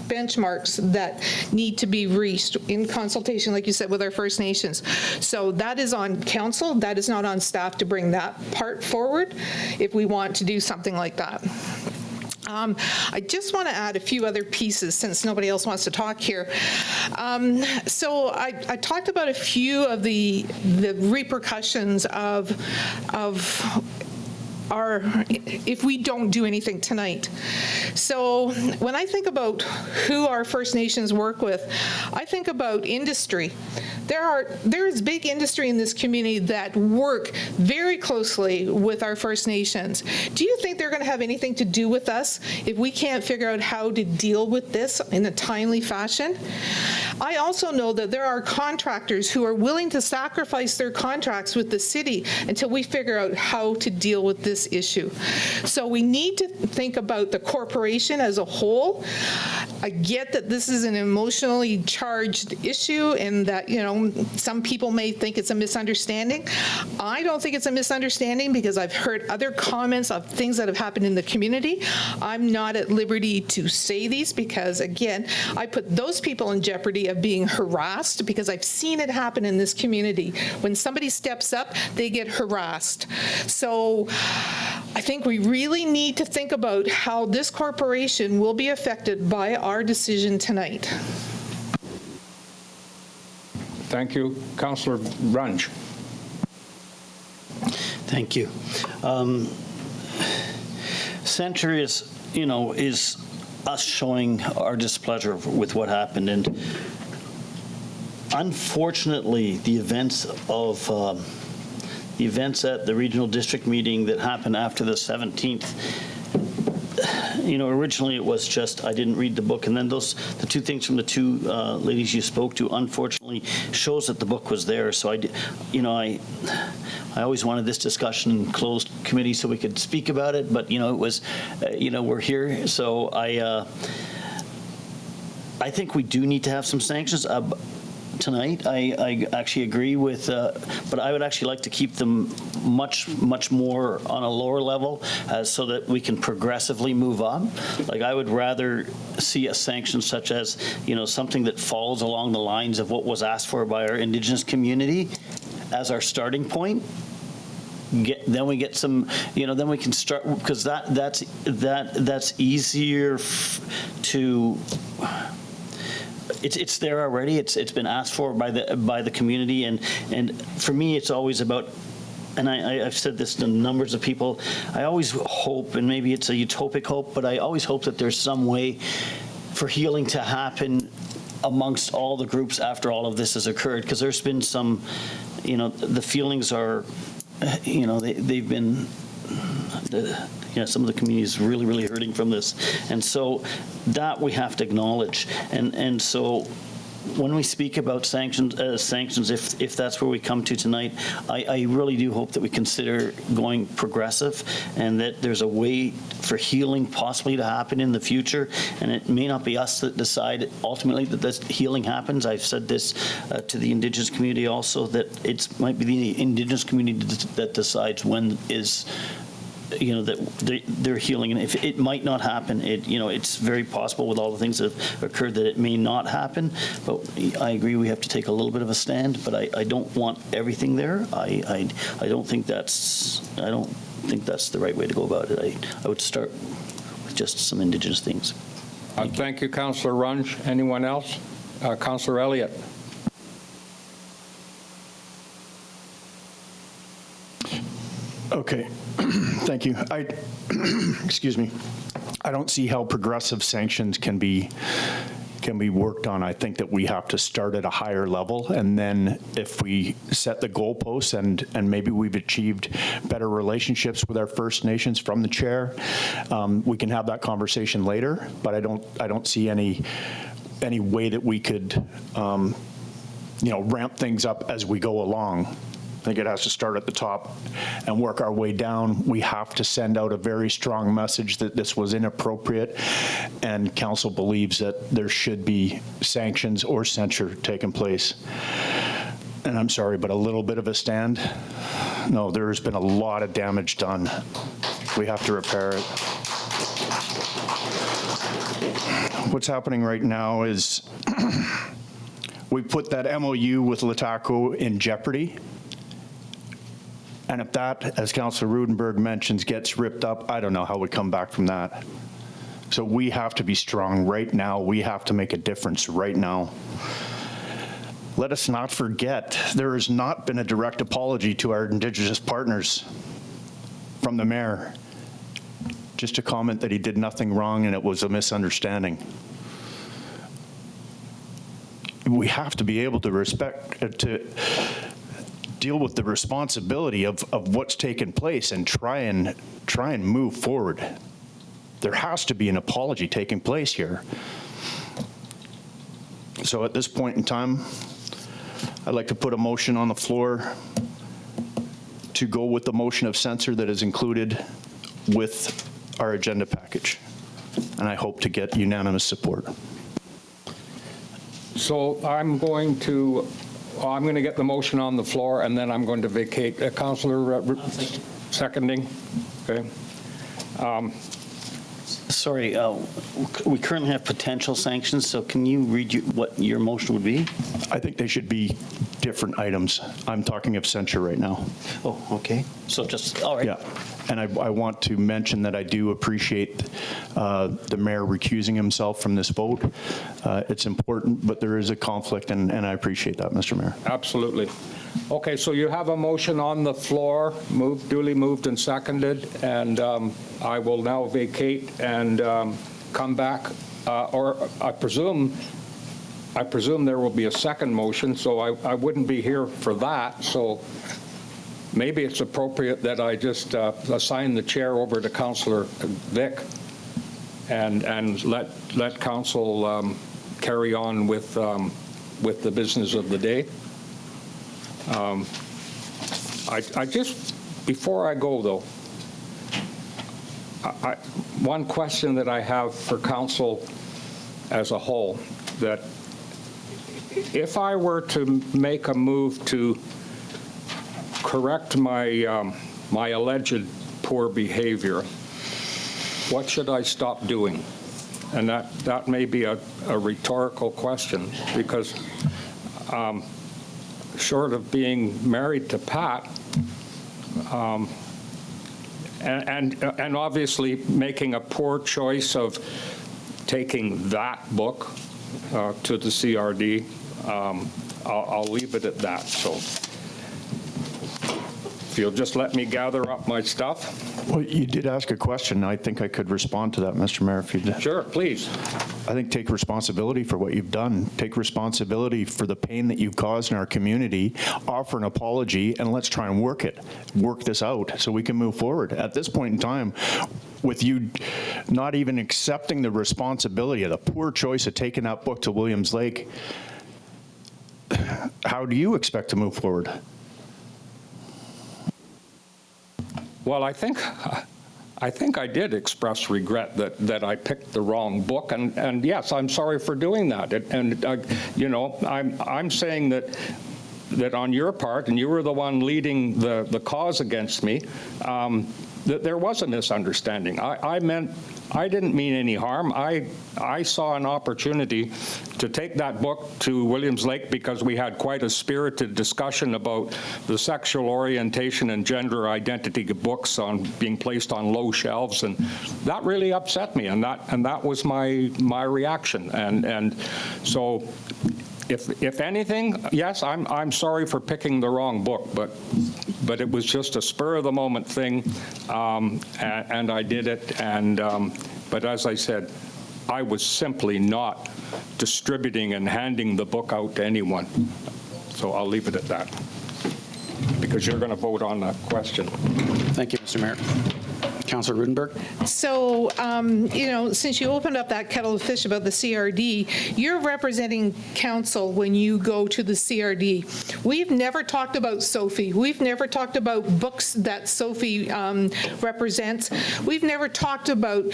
benchmarks that need to be reached in consultation, like you said, with our First Nations? So that is on council. That is not on staff to bring that part forward if we want to do something like that. I just want to add a few other pieces since nobody else wants to talk here. So I talked about a few of the repercussions of if we don't do anything tonight. So when I think about who our First Nations work with, I think about industry. There is big industry in this community that work very closely with our First Nations. Do you think they're going to have anything to do with us if we can't figure out how to deal with this in a timely fashion? I also know that there are contractors who are willing to sacrifice their contracts with the city until we figure out how to deal with this issue. So we need to think about the corporation as a whole. I get that this is an emotionally charged issue and that, you know, some people may think it's a misunderstanding. I don't think it's a misunderstanding because I've heard other comments of things that have happened in the community. I'm not at liberty to say these because, again, I put those people in jeopardy of being harassed because I've seen it happen in this community. When somebody steps up, they get harassed. So I think we really need to think about how this corporation will be affected by our decision tonight. Thank you. Councillor Runge. Thank you. Censure is, you know, is us showing our displeasure with what happened. And unfortunately, the events at the regional district meeting that happened after the 17th, you know, originally it was just I didn't read the book, and then the two things from the two ladies you spoke to, unfortunately, shows that the book was there. So I always wanted this discussion in closed committee so we could speak about it, but you know, it was, you know, we're here, so I think we do need to have some sanctions. Tonight, I actually agree with, but I would actually like to keep them much more on a lower level so that we can progressively move on. Like I would rather see a sanction such as, you know, something that falls along the lines of what was asked for by our Indigenous community as our starting point. Then we get some, you know, then we can start, because that's easier to. It's there already. It's been asked for by the community, and for me, it's always about. And I've said this to numbers of people. I always hope, and maybe it's a utopic hope, but I always hope that there's some way for healing to happen amongst all the groups after all of this has occurred. Because there's been some, you know, the feelings are, you know, they've been. Some of the community is really hurting from this, and so that we have to acknowledge. And so when we speak about sanctions, if that's where we come to tonight, I really do hope that we consider going progressive, and that there's a way for healing possibly to happen in the future. And it may not be us that decide ultimately that this healing happens. I've said this to the Indigenous community also, that it might be the Indigenous community that decides when is. You know, that they're healing, and if it might not happen, you know, it's very possible with all the things that have occurred that it may not happen. But I agree we have to take a little bit of a stand. But I don't want everything there. I don't think that's the right way to go about it. I would start with just some Indigenous things. Thank you, Councillor Runge. Anyone else? Councillor Elliott. Okay, thank you. Excuse me. I don't see how progressive sanctions can be worked on. I think that we have to start at a higher level, and then if we set the goalposts and maybe we've achieved better relationships with our First Nations from the chair, we can have that conversation later. But I don't see any way that we could, ramp things up as we go along. I think it has to start at the top and work our way down. We have to send out a very strong message that this was inappropriate, and council believes that there should be sanctions or censure taking place. And I'm sorry, but a little bit of a stand? No, there's been a lot of damage done. We have to repair it. What's happening right now is we put that MOU with LHTAKO in jeopardy. And if that, as Councillor Rudenberg mentions, gets ripped up, I don't know how we come back from that. So we have to be strong right now. We have to make a difference right now. Let us not forget, there has not been a direct apology to our Indigenous partners from the mayor. Just a comment that he did nothing wrong and it was a misunderstanding. We have to be able to deal with the responsibility of what's taken place and try and move forward. There has to be an apology taking place here. So at this point in time, I'd like to put a motion on the floor to go with the motion of censure that is included with our agenda package. And I hope to get unanimous support. So I'm going to get the motion on the floor, and then I'm going to vacate. Councillor seconding? Okay. Sorry, we currently have potential sanctions, so can you read what your motion would be? I think they should be different items. I'm talking of censure right now. Oh, okay. So just, all right. Yeah, and I want to mention that I do appreciate the mayor recusing himself from this vote. It's important, but there is a conflict, and I appreciate that, Mr. Mayor. Absolutely. Okay, so you have a motion on the floor, duly moved and seconded, and I will now vacate and come back, or I presume there will be a second motion, so I wouldn't be here for that, so maybe it's appropriate that I just assign the chair over to Councillor Vic and let council carry on with the business of the day. I just, before I go though, one question that I have for council as a whole, that if I were to make a move to correct my my alleged poor behavior, what should I stop doing? And that may be a rhetorical question, because short of being married to Pat, and obviously making a poor choice of taking that book to the CRD, I'll leave it at that. So if you'll just let me gather up my stuff. Well, you did ask a question. I think I could respond to that, Mr. Mayor, if you did. Sure, please. I think take responsibility for what you've done. Take responsibility for the pain that you've caused in our community. Offer an apology, and let's try and work this out so we can move forward. At this point in time, with you not even accepting the responsibility of the poor choice of taking that book to Williams Lake, how do you expect to move forward? Well, I think I did express regret that I picked the wrong book, and yes, I'm sorry for doing that. You know, I'm saying that on your part, and you were the one leading the cause against me, that there was a misunderstanding. I didn't mean any harm. I saw an opportunity to take that book to Williams Lake because we had quite a spirited discussion about the sexual orientation and gender identity books being placed on low shelves, and that really upset me, and that was my reaction. And so, if anything, yes, I'm sorry for picking the wrong book, but it was just a spur of the moment thing, and I did it. And but as I said, I was simply not distributing and handing the book out to anyone. So I'll leave it at that, because you're going to vote on that question. Thank you, Mr. Mayor. Councillor Rudenberg. So, you know, since you opened up that kettle of fish about the CRD, you're representing council when you go to the CRD. We've never talked about Sophie. We've never talked about books that Sophie represents. We've never talked about,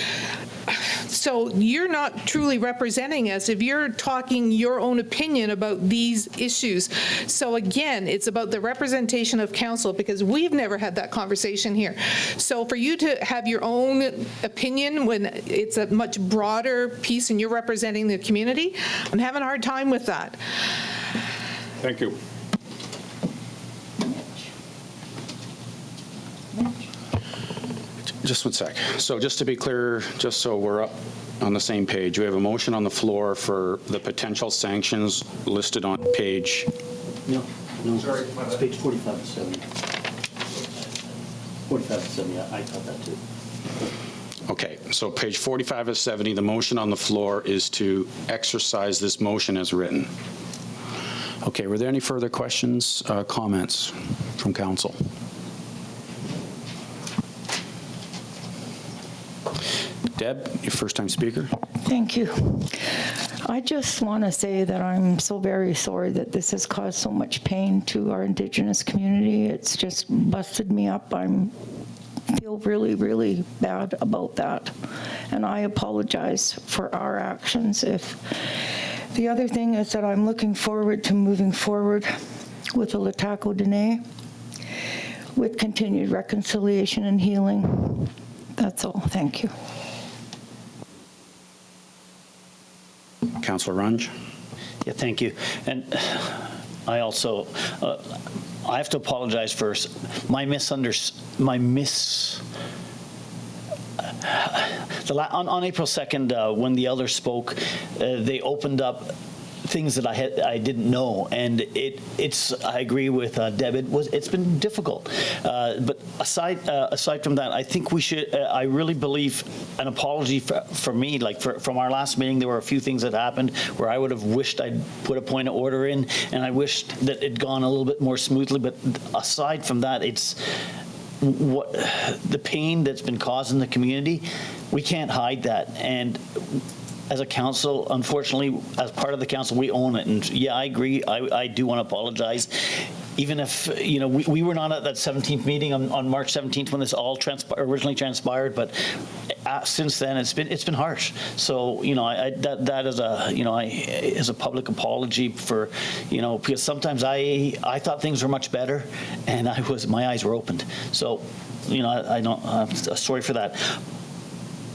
so you're not truly representing us if you're talking your own opinion about these issues. So again, it's about the representation of council, because we've never had that conversation here. So for you to have your own opinion when it's a much broader piece and you're representing the community, I'm having a hard time with that. Thank you. Just one sec. So just to be clear, just so we're up on the same page, we have a motion on the floor for the potential sanctions listed on page. No, it's page 45 to 70. 45 to 70, I thought that too. Okay, so page 45 of 70, the motion on the floor is to exercise this motion as written. Okay, were there any further questions, comments from council? Deb, your first time speaker. Thank you. I just want to say that I'm so very sorry that this has caused so much pain to our Indigenous community. It's just busted me up. I feel really, really bad about that. And I apologize for our actions. The other thing is that I'm looking forward to moving forward with the LHTAKO DENE with continued reconciliation and healing. That's all. Thank you. Councillor Runge. Yeah, thank you. And I also, I have to apologize first. On April 2nd, when the elders spoke, they opened up things that I didn't know, and I agree with Deb. It's been difficult, but aside from that, I think we should. I really believe an apology for me. Like from our last meeting, there were a few things that happened where I would have wished I'd put a point of order in, and I wished that it'd gone a little bit more smoothly. But aside from that, it's what the pain that's been caused in the community. We can't hide that, and as a council, unfortunately, as part of the council, we own it. And yeah, I agree. I do want to apologize. Even if, we were not at that 17th meeting on March 17th when this all originally transpired, but since then it's been harsh. So, that is a public apology for, because sometimes I thought things were much better and my eyes were opened. So, I'm sorry for that.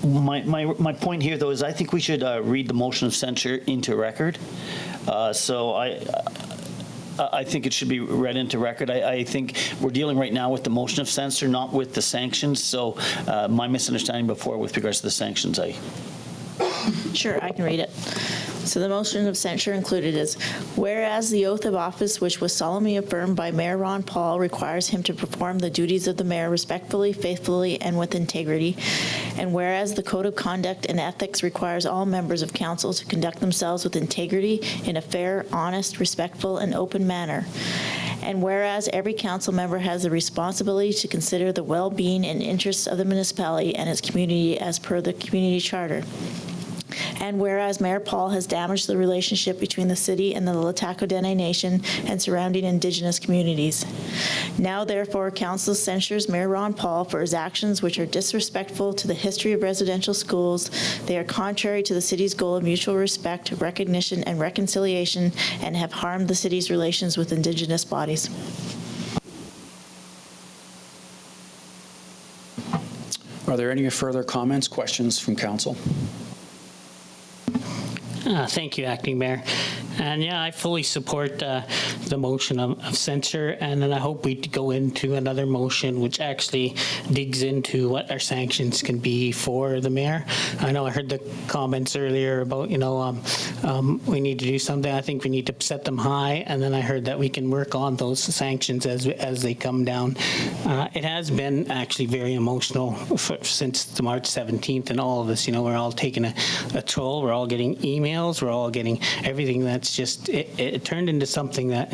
My point here, though, is I think we should read the motion of censure into record. So I think it should be read into record. I think we're dealing right now with the motion of censure, not with the sanctions. So my misunderstanding before with regards to the sanctions, Sure, I can read it. So the motion of censure included is, whereas the oath of office which was solemnly affirmed by Mayor Ron Paull requires him to perform the duties of the mayor respectfully, faithfully, and with integrity, and whereas the code of conduct and ethics requires all members of council to conduct themselves with integrity in a fair, honest, respectful, and open manner, and whereas every council member has the responsibility to consider the well-being and interests of the municipality and its community as per the community charter. And whereas Mayor Paull has damaged the relationship between the city and the LHTAKO DENE Nation and surrounding Indigenous communities. Now, therefore, Council censures Mayor Ron Paull for his actions which are disrespectful to the history of residential schools. They are contrary to the city's goal of mutual respect, recognition, and reconciliation, and have harmed the city's relations with Indigenous bodies. Are there any further comments, questions from council? Thank you, Acting Mayor. And yeah, I fully support the motion of censure, and then I hope we go into another motion which actually digs into what our sanctions can be for the mayor. I know I heard the comments earlier about, we need to do something. I think we need to set them high, and then I heard that we can work on those sanctions as they come down. It has been actually very emotional since the March 17th, and all of us, we're all taking a toll. We're all getting emails. We're all getting everything that's just, it turned into something that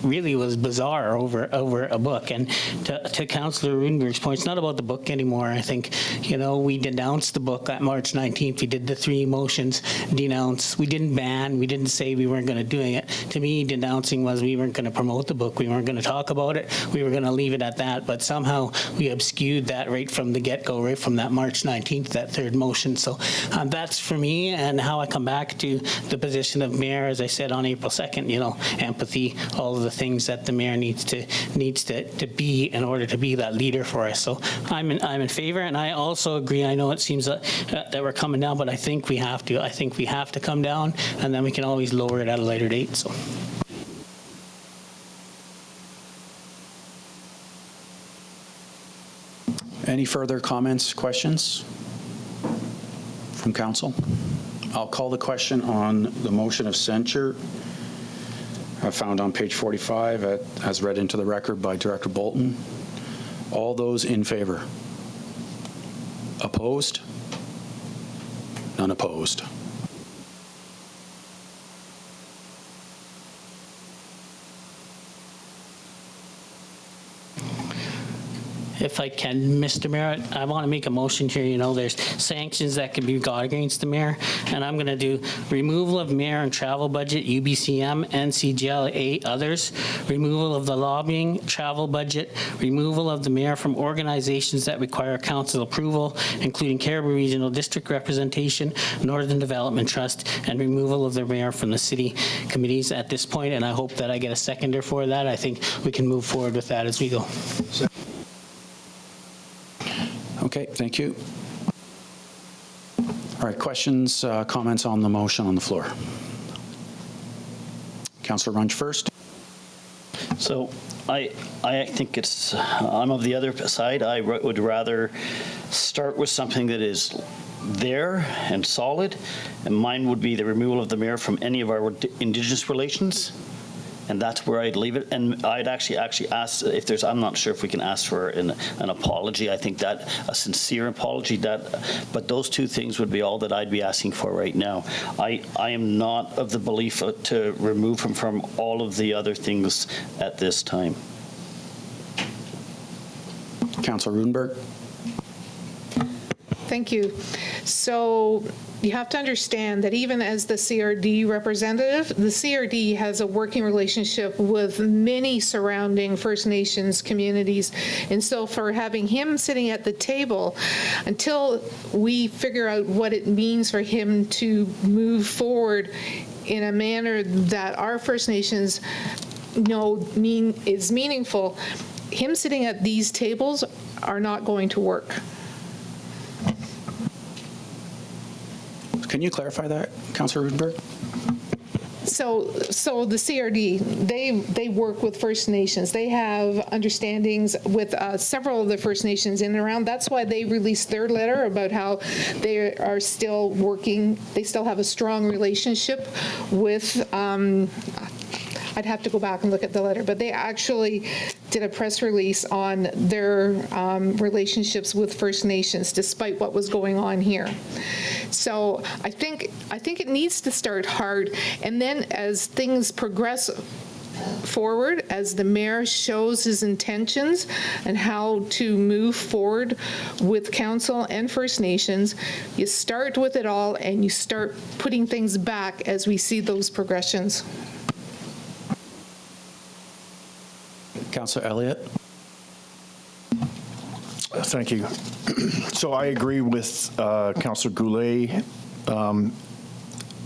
really was bizarre over a book. And to Councillor Rudenberg's point, it's not about the book anymore. I think, we denounced the book at March 19th. We did the 3 motions, denounce. We didn't ban. We didn't say we weren't going to do it. To me, denouncing was we weren't going to promote the book. We weren't going to talk about it. We were going to leave it at that. But somehow we obscured that right from the get-go, right from that March 19th, that 3rd motion. So that's for me, and how I come back to the position of mayor, as I said on April 2nd, empathy, all of the things that the mayor needs to be in order to be that leader for us. So I'm in favor, and I also agree. I know it seems that we're coming down, but I think we have to. I think we have to come down, and then we can always lower it at a later date. So. Any further comments, questions from council? I'll call the question on the motion of censure found on page 45 as read into the record by Director Bolton. All those in favor? Opposed? None opposed. If I can, Mr. Mayor, I want to make a motion here. You know, there's sanctions that can be brought against the mayor, and I'm going to do removal of mayor and travel budget, UBCM, NCGLA, others, removal of the lobbying travel budget, removal of the mayor from organizations that require council approval, including Caribou Regional District representation, Northern Development Trust, and removal of the mayor from the city committees at this point, and I hope that I get a seconder for that. I think we can move forward with that as we go. Okay, thank you. All right, questions, comments on the motion on the floor? Councillor Runge first. So I think I'm of the other side. I would rather start with something that is there and solid, and mine would be the removal of the mayor from any of our Indigenous relations. And that's where I'd leave it. And I'd actually ask if there's, I'm not sure if we can ask for an apology. I think that a sincere apology, but those two things would be all that I'd be asking for right now. I am not of the belief to remove him from all of the other things at this time. Councillor Rudenberg. Thank you. So you have to understand that even as the CRD representative, the CRD has a working relationship with many surrounding First Nations communities. And so for having him sitting at the table, until we figure out what it means for him to move forward in a manner that our First Nations is meaningful, him sitting at these tables are not going to work. Can you clarify that, Councillor Rudenberg? So the CRD, they work with First Nations. They have understandings with several of the First Nations in and around. That's why they released their letter about how they are still working. They still have a strong relationship with I'd have to go back and look at the letter, but they actually did a press release on their relationships with First Nations, despite what was going on here. So I think it needs to start hard, and then as things progress forward, as the mayor shows his intentions and how to move forward with council and First Nations, you start with it all and you start putting things back as we see those progressions. Councillor Elliott. Thank you. So I agree with Councillor Goulet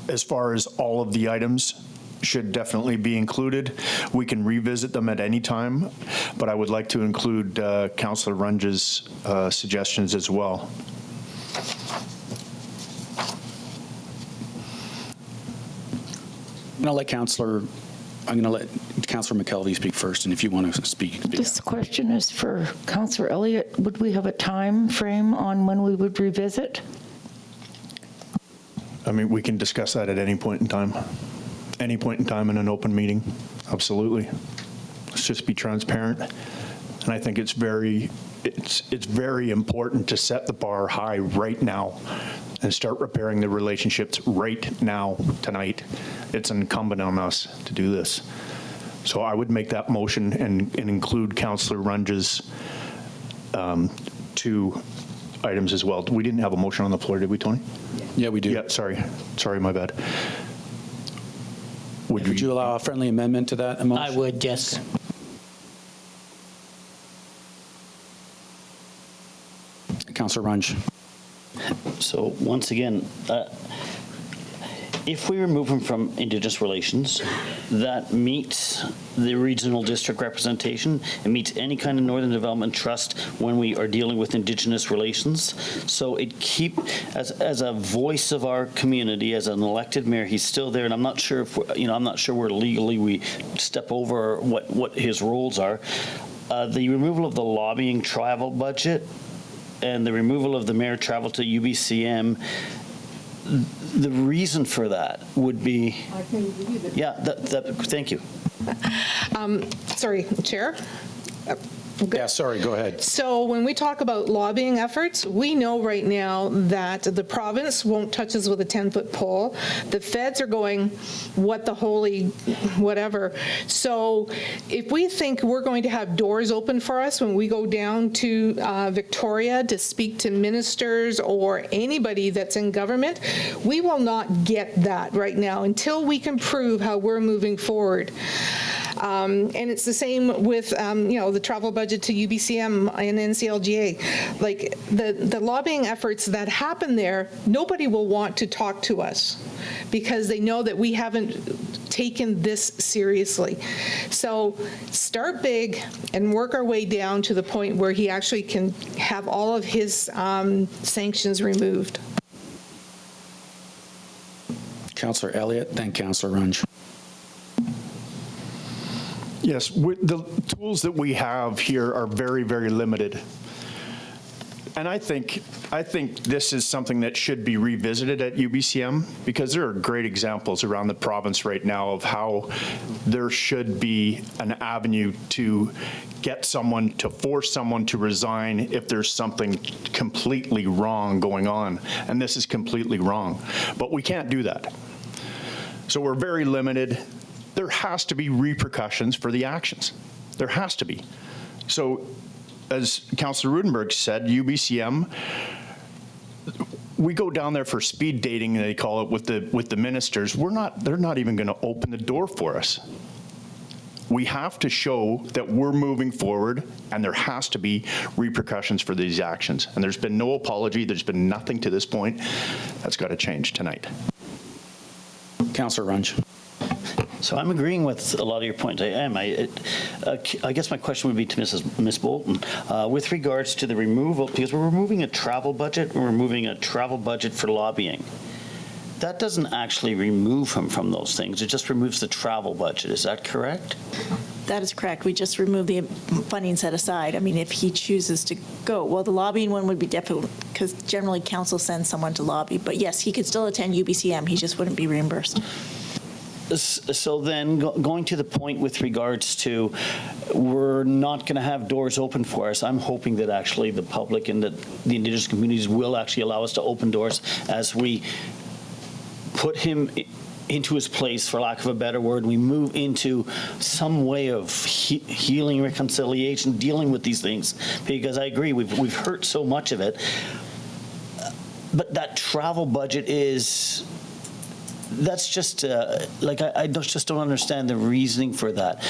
as far as all of the items should definitely be included. We can revisit them at any time, but I would like to include Councillor Runge's suggestions as well. I'm going to let Councillor McKelvey speak first, and if you want to speak. This question is for Councillor Elliott. Would we have a time frame on when we would revisit? I mean, we can discuss that at any point in time. Any point in time in an open meeting. Absolutely. Let's just be transparent. And I think it's very important to set the bar high right now and start repairing the relationships right now, tonight. It's incumbent on us to do this. So I would make that motion and include Councillor Runge's two items as well. We didn't have a motion on the floor, did we, Tony? Yeah, we do. Yeah, sorry, my bad. Would you allow a friendly amendment to that motion? I would, yes. Councillor Runge. So once again, if we remove him from Indigenous relations, that meets the regional district representation. It meets any kind of Northern Development Trust when we are dealing with Indigenous relations. So it as a voice of our community, as an elected mayor, he's still there. And I'm not sure if I'm not sure where legally we step over what his roles are. The removal of the lobbying travel budget and the removal of the mayor travel to UBCM, the reason for that would be... I can review this. Yeah, thank you. Sorry, Chair? Yeah, sorry, go ahead. So when we talk about lobbying efforts, we know right now that the province won't touch us with a 10-foot pole. The feds are going, what the holy whatever. So if we think we're going to have doors open for us when we go down to Victoria to speak to ministers or anybody that's in government, we will not get that right now until we can prove how we're moving forward. And it's the same with, the travel budget to UBCM and NCLGA. Like the lobbying efforts that happen there, nobody will want to talk to us because they know that we haven't taken this seriously. So start big and work our way down to the point where he actually can have all of his sanctions removed. Councillor Elliott, then Councillor Runge. Yes, the tools that we have here are very, very limited. And I think this is something that should be revisited at UBCM because there are great examples around the province right now of how there should be an avenue to get someone, to force someone to resign if there's something completely wrong going on. And this is completely wrong. But we can't do that. So we're very limited. There has to be repercussions for the actions. There has to be. So as Councillor Rudenberg said, UBCM, we go down there for speed dating, they call it, with the ministers. They're not even going to open the door for us. We have to show that we're moving forward, and there has to be repercussions for these actions. And there's been no apology. There's been nothing to this point. That's got to change tonight. Councillor Runge. So I'm agreeing with a lot of your points. I am. I guess my question would be to Ms. Bolton. With regards to the removal, because we're removing a travel budget, we're removing a travel budget for lobbying. That doesn't actually remove him from those things. It just removes the travel budget. Is that correct? That is correct. We just removed the funding set aside. I mean, if he chooses to go, well, the lobbying one would be difficult because generally council sends someone to lobby. But yes, he could still attend UBCM. He just wouldn't be reimbursed. So then going to the point with regards to we're not going to have doors open for us, I'm hoping that actually the public and the Indigenous communities will actually allow us to open doors as we put him into his place, for lack of a better word. We move into some way of healing, reconciliation, dealing with these things, because I agree, we've hurt so much of it. But that travel budget that's just I just don't understand the reasoning for that.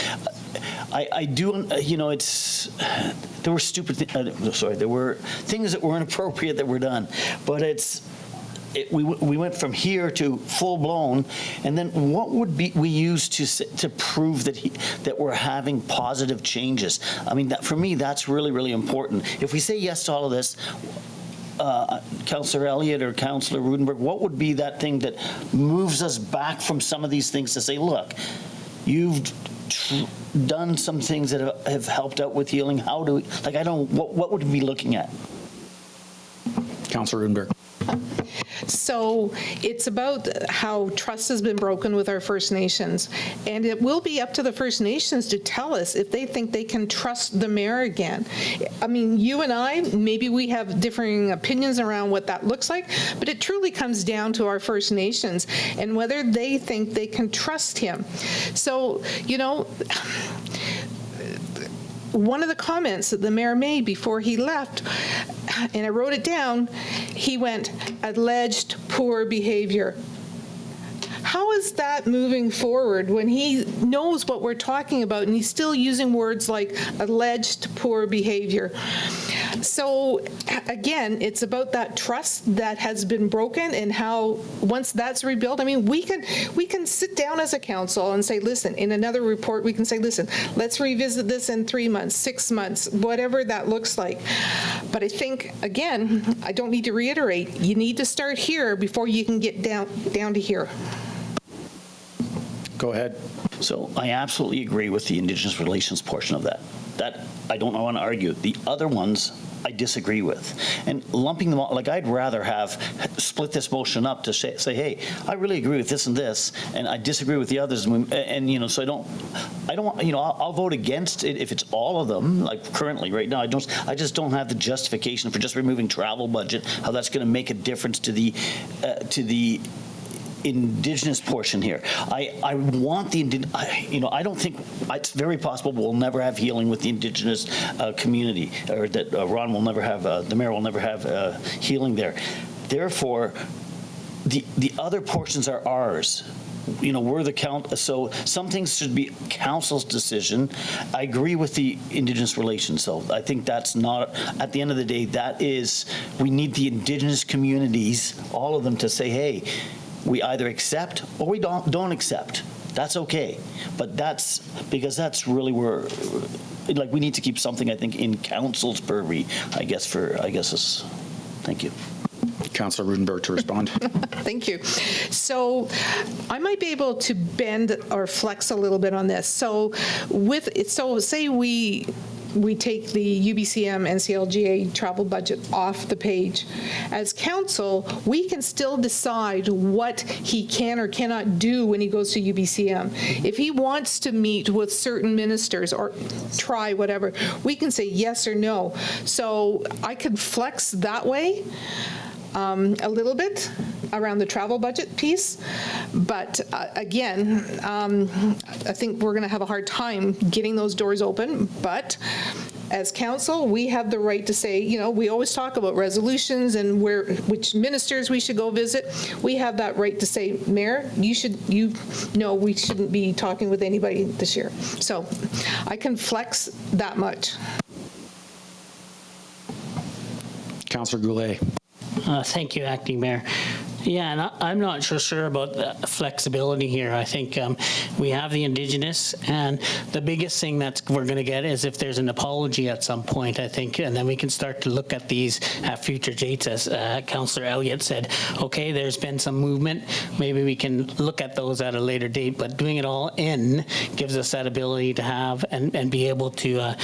I do, there were stupid there were things that were inappropriate that were done, but we went from here to full blown, and then what would we use to prove that we're having positive changes? I mean, for me, that's really, really important. If we say yes to all of this, Councillor Elliott or Councillor Rudenberg, what would be that thing that moves us back from some of these things to say, look, you've done some things that have helped out with healing. How do we, what would we be looking at? Councillor Rudenberg. So it's about how trust has been broken with our First Nations, and it will be up to the First Nations to tell us if they think they can trust the mayor again. I mean, you and I, maybe we have differing opinions around what that looks like, but it truly comes down to our First Nations and whether they think they can trust him. So, one of the comments that the mayor made before he left, and I wrote it down, he went, alleged poor behavior. How is that moving forward when he knows what we're talking about and he's still using words like alleged poor behavior? So again, it's about that trust that has been broken and how once that's rebuilt, I mean, we can sit down as a council and say, listen, in another report, we can say, listen, let's revisit this in 3 months, 6 months, whatever that looks like. But I think, again, I don't need to reiterate, you need to start here before you can get down to here. Go ahead. So I absolutely agree with the Indigenous relations portion of that. That I don't want to argue. The other ones I disagree with. And lumping them all, like I'd rather have split this motion up to say, hey, I really agree with this, and I disagree with the others. And you know, so I don't, you know, I'll vote against it if it's all of them, like currently right now. I just don't have the justification for just removing travel budget, how that's going to make a difference to the Indigenous portion here. I want the, you know, I don't think, it's very possible we'll never have healing with the Indigenous community, or that Ron will never have, the mayor will never have healing there. Therefore, the other portions are ours. You know, we're the count, so some things should be council's decision. I agree with the Indigenous relations, so I think that's not, at the end of the day, that is, we need the Indigenous communities, all of them, to say, hey, we either accept or we don't accept. That's okay. But that's, because that's really where, like, we need to keep something, I think, in council's purview, I guess is, thank you. Councillor Rudenberg to respond. Thank you. So I might be able to bend or flex a little bit on this. So say we take the UBCM NCLGA travel budget off the page. As council, we can still decide what he can or cannot do when he goes to UBCM. If he wants to meet with certain ministers or try whatever, we can say yes or no. So I could flex that way a little bit around the travel budget piece. But again, I think we're going to have a hard time getting those doors open. But as council, we have the right to say, you know, we always talk about resolutions and which ministers we should go visit. We have that right to say, Mayor, we shouldn't be talking with anybody this year. So I can flex that much. Councillor Goulet. Thank you, Acting Mayor. Yeah, and I'm not so sure about the flexibility here. I think we have the Indigenous, and the biggest thing that we're going to get is if there's an apology at some point, I think, and then we can start to look at these at future dates, as Councillor Elliott said. Okay, there's been some movement. Maybe we can look at those at a later date, but doing it all in gives us that ability to have and be able to,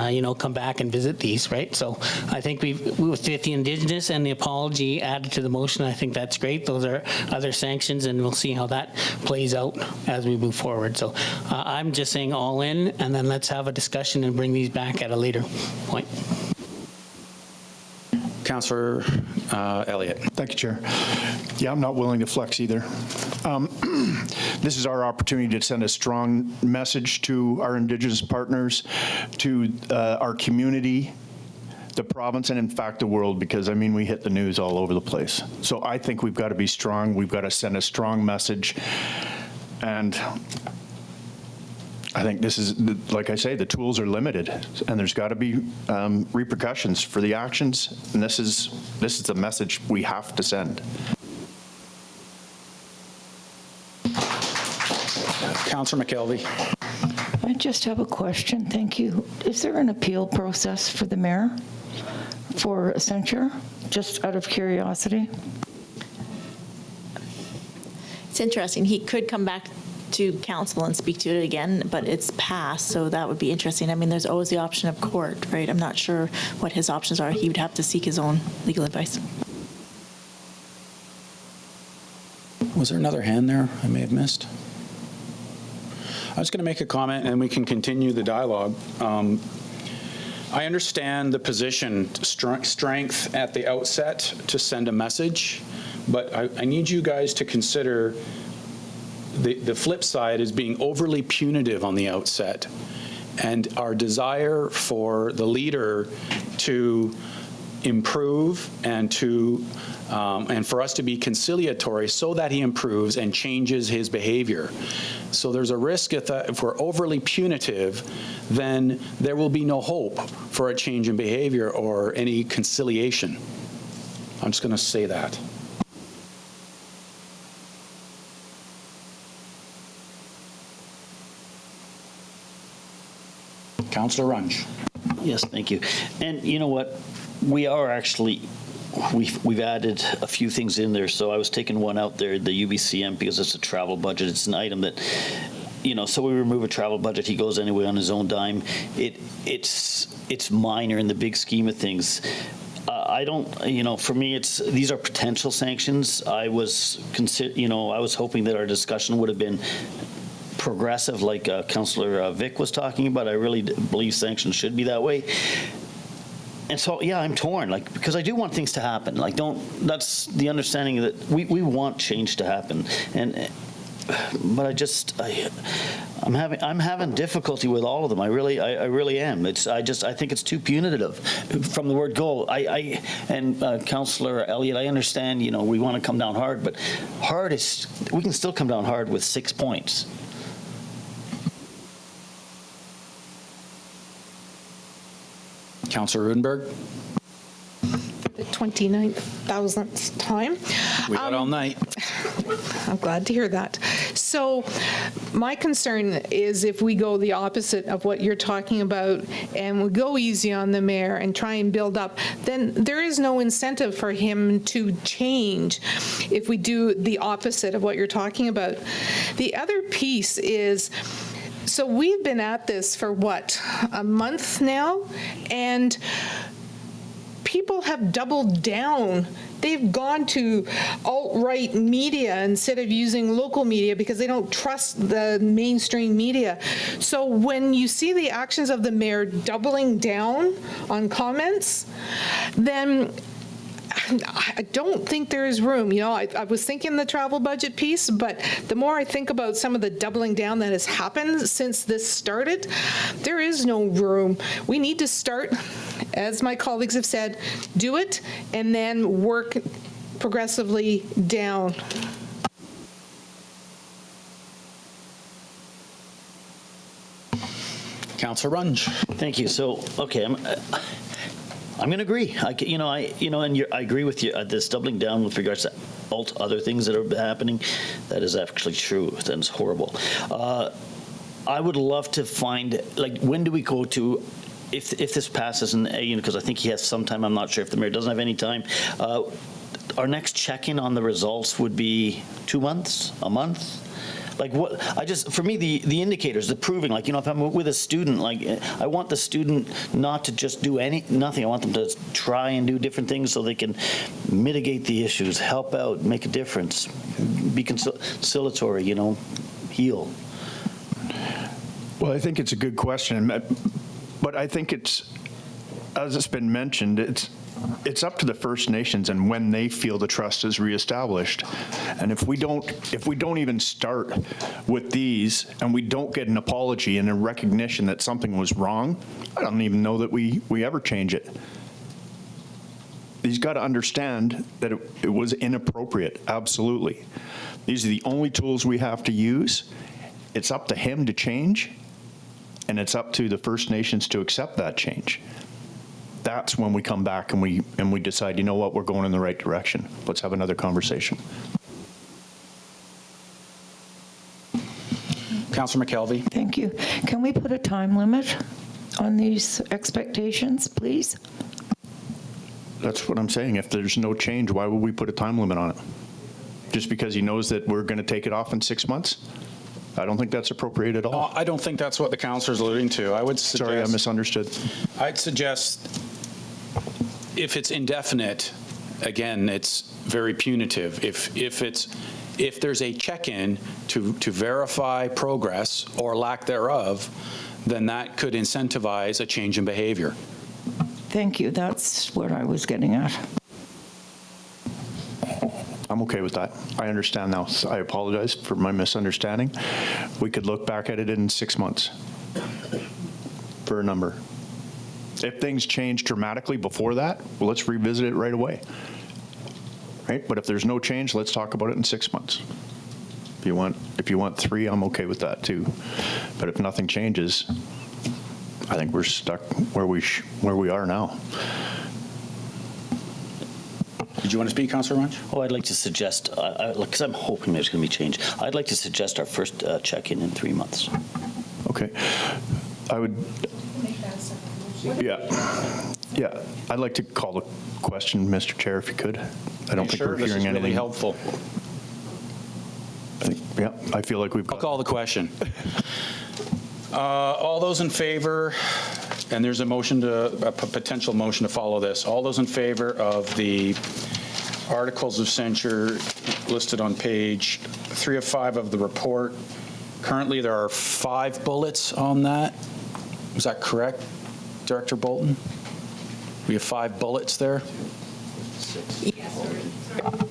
you know, come back and visit these, right? So I think with the Indigenous and the apology added to the motion, I think that's great. Those are other sanctions, and we'll see how that plays out as we move forward. So I'm just saying all in, and then let's have a discussion and bring these back at a later point. Councillor Elliott. Thank you, Chair. Yeah, I'm not willing to flex either. This is our opportunity to send a strong message to our Indigenous partners, to our community, the province, and in fact the world, because I mean we hit the news all over the place. So I think we've got to be strong. We've got to send a strong message, and I think this is, like I say, the tools are limited, and there's got to be repercussions for the actions, and this is the message we have to send. Councillor McKelvey. I just have a question. Thank you. Is there an appeal process for the mayor for censure, just out of curiosity? It's interesting. He could come back to council and speak to it again, but it's passed, so that would be interesting. I mean, there's always the option of court, right? I'm not sure what his options are. He would have to seek his own legal advice. Was there another hand there I may have missed? I was going to make a comment, and we can continue the dialogue. I understand the position, strength at the outset to send a message, but I need you guys to consider the flip side is being overly punitive on the outset, and our desire for the leader to improve and to and for us to be conciliatory so that he improves and changes his behavior. So there's a risk if we're overly punitive, then there will be no hope for a change in behavior or any conciliation. I'm just going to say that. Councillor Runge. Yes, thank you. And you know what? We are actually we've added a few things in there. So I was taking one out there, the UBCM, because it's a travel budget. It's an item that, so we remove a travel budget. He goes anyway on his own dime. It's minor in the big scheme of things. I don't, for me, these are potential sanctions. I was hoping that our discussion would have been progressive, like Councillor Vic was talking about. I really believe sanctions should be that way. And so, yeah, I'm torn, because I do want things to happen. That's the understanding that we want change to happen. But I'm having difficulty with all of them. I really am. I think it's too punitive from the word go. Councillor Elliott, I understand, we want to come down hard, but we can still come down hard with 6 points. Councillor Rudenberg? The 29,000th time. We got all night. I'm glad to hear that. So my concern is if we go the opposite of what you're talking about and we go easy on the mayor and try and build up, then there is no incentive for him to change if we do the opposite of what you're talking about. The other piece is, so we've been at this for what, a month now? And people have doubled down. They've gone to alt-right media instead of using local media because they don't trust the mainstream media. So when you see the actions of the mayor doubling down on comments, then I don't think there is room. I was thinking the travel budget piece, but the more I think about some of the doubling down that has happened since this started, there is no room. We need to start, as my colleagues have said, do it and then work progressively down. Councillor Runge. Thank you. So, okay, I'm going to agree. I agree with you. This doubling down with regards to other things that are happening, that is actually true. That is horrible. I would love to find, when do we go to, if this passes, and because I think he has some time. I'm not sure if the mayor doesn't have any time. Our next check-in on the results would be 2 months, a month. For me, the indicators, the proving, if I'm with a student, I want the student not to just do nothing. I want them to try and do different things so they can mitigate the issues, help out, make a difference, be conciliatory, heal. Well, I think it's a good question, but I think as it's been mentioned, it's up to the First Nations and when they feel the trust is reestablished. And if we don't even start with these and we don't get an apology and a recognition that something was wrong, I don't even know that we ever change it. He's got to understand that it was inappropriate, absolutely. These are the only tools we have to use. It's up to him to change, and it's up to the First Nations to accept that change. That's when we come back and we decide, you know what, we're going in the right direction. Let's have another conversation. Councillor McKelvey. Thank you. Can we put a time limit on these expectations, please? That's what I'm saying. If there's no change, why would we put a time limit on it? Just because he knows that we're going to take it off in 6 months? I don't think that's appropriate at all. I don't think that's what the councillor's alluding to. I would suggest. Sorry, I misunderstood. I'd suggest if it's indefinite, again, it's very punitive. If there's a check-in to verify progress or lack thereof, then that could incentivize a change in behavior. Thank you. That's what I was getting at. I'm okay with that. I understand now. I apologize for my misunderstanding. We could look back at it in 6 months for a number. If things change dramatically before that, well, let's revisit it right away. Right? But if there's no change, let's talk about it in 6 months. If you want 3, I'm okay with that too. But if nothing changes, I think we're stuck where we are now. Did you want to speak, Councillor Runge? Oh, I'd like to suggest, because I'm hoping there's going to be change, I'd like to suggest our first check-in in 3 months. Okay. I would, yeah. Yeah, I'd like to call the question, Mr. Chair, if you could. I don't think we're This is hearing really anything. helpful. Yeah, I feel like we've I'll got. call the question. All those in favor, and there's a motion to, a potential motion to follow this. All those in favor of the articles of censure listed on page 3 of 5 of the report. Currently, there are 5 bullets on that. Is that correct, Director Bolton? We have 5 bullets there?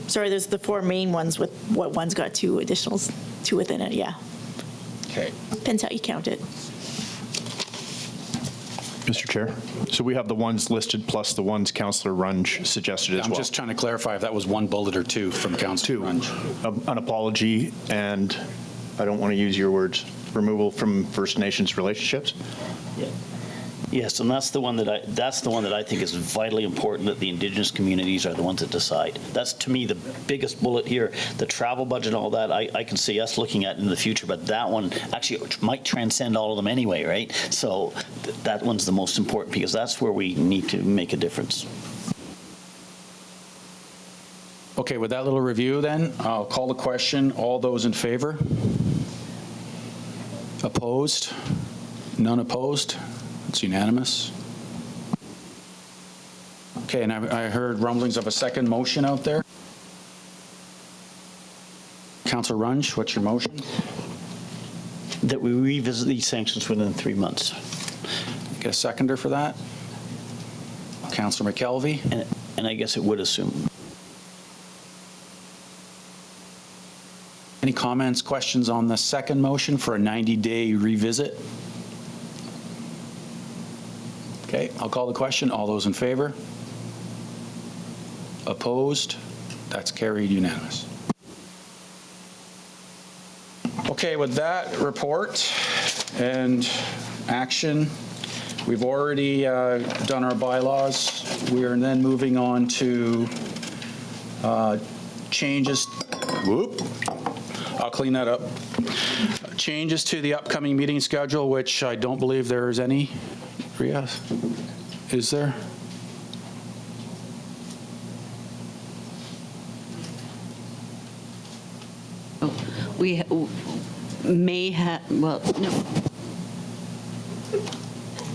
Sorry, there's the 4 main ones with what one's got 2 additionals, 2 within it, yeah. Okay. Depends how you count it. Mr. Chair, so we have the ones listed plus the ones Councillor Runge suggested as I'm well. just trying to clarify if that was 1 bullet or 2 from Councillor Runge. An apology and, I don't want to use your words, removal from First Nations relationships? Yes, and that's the one that I think is vitally important, that the Indigenous communities are the ones that decide. That's, to me, the biggest bullet here. The travel budget and all that, I can see us looking at in the future, but that one actually might transcend all of them anyway, right? So that one's the most important, because that's where we need to make a difference. Okay, with that little review then, I'll call the question. All those in favor? Opposed? None opposed? It's unanimous. Okay, and I heard rumblings of a second motion out there. Councillor Runge, what's your motion? That we revisit these sanctions within 3 months. Get a seconder for that? Councillor McKelvey? And I guess it would assume. Any comments, questions on the second motion for a 90-day revisit? Okay, I'll call the question. All those in favor? Opposed? That's carried unanimous. Okay, with that report and action, we've already done our bylaws. We are then moving on to changes. Whoop. I'll clean that up. Changes to the upcoming meeting schedule, which I don't believe there is any. Rhea, is there? We may have, well, no.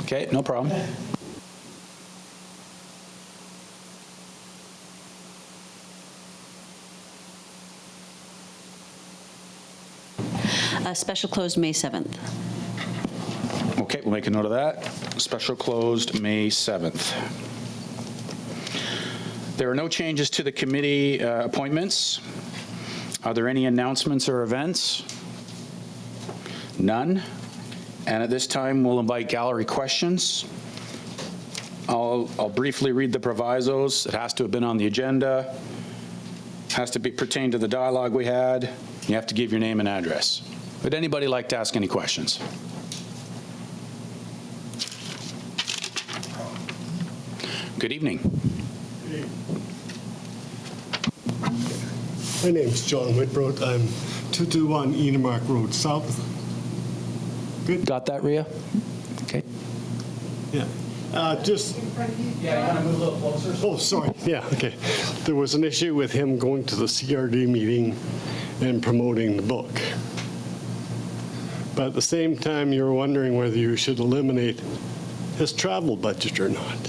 Okay, no problem. Special closed May 7th. Okay, we'll make a note of that. Special closed May 7th. There are no changes to the committee appointments. Are there any announcements or events? None. And at this time, we'll invite gallery questions. I'll briefly read the provisos. It has to have been on the agenda. Has to be pertain to the dialogue we had. You have to give your name and address. Would anybody like to ask any questions? Good evening. My name's John Whitbroad. I'm 221 Enemark Road South. Good. Got that, Rhea? Okay. Yeah. Just. Yeah, you want to move a little closer? Oh, sorry. Yeah, okay. There was an issue with him going to the CRD meeting and promoting the book. But at the same time, you're wondering whether you should eliminate his travel budget or not.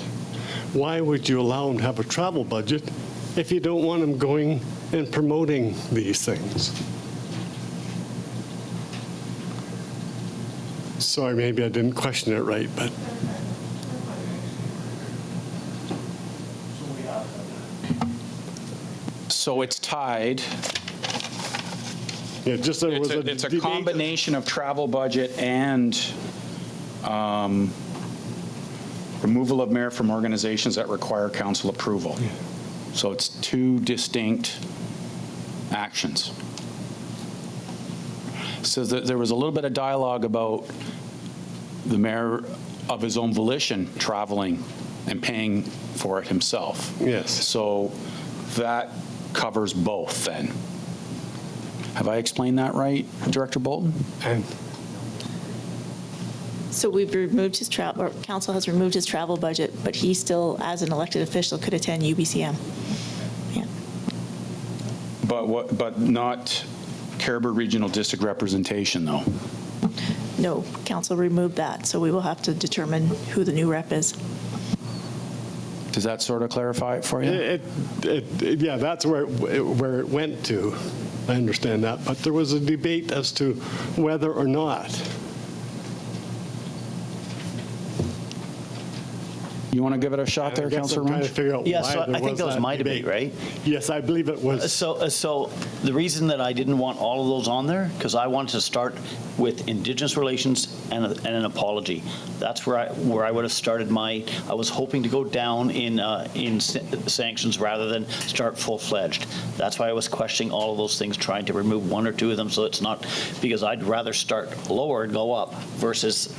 Why would you allow him to have a travel budget if you don't want him going and promoting these things? Sorry, maybe I didn't question it right, but. So it's tied. Yeah, just there was It's a debate. combination of travel budget and removal of mayor from organizations that require council approval. So it's 2 distinct actions. So there was a little bit of dialogue about the mayor of his own volition traveling and paying for it himself. Yes. So that covers both then. Have I explained that right, Director Bolton? And So we've removed his travel, or council has removed his travel budget, but he still, as an elected official, could attend UBCM. Yeah. But not Caribou Regional District representation, though. No, council removed that, so we will have to determine who the new rep is. Does that sort of clarify it for you? Yeah, that's where it went to. I understand that, but there was a debate as to whether or not. You want to give it a shot there, I guess Councillor I'm trying to Runge? figure out Yeah, why so there I think was that was my debate, right? Yes, I believe it was. So the reason that I didn't want all of those on there, because I wanted to start with Indigenous relations and an apology. That's where I would have started I was hoping to go down in sanctions rather than start full-fledged. That's why I was questioning all of those things, trying to remove one or two of them, so it's not, because I'd rather start lower and go up versus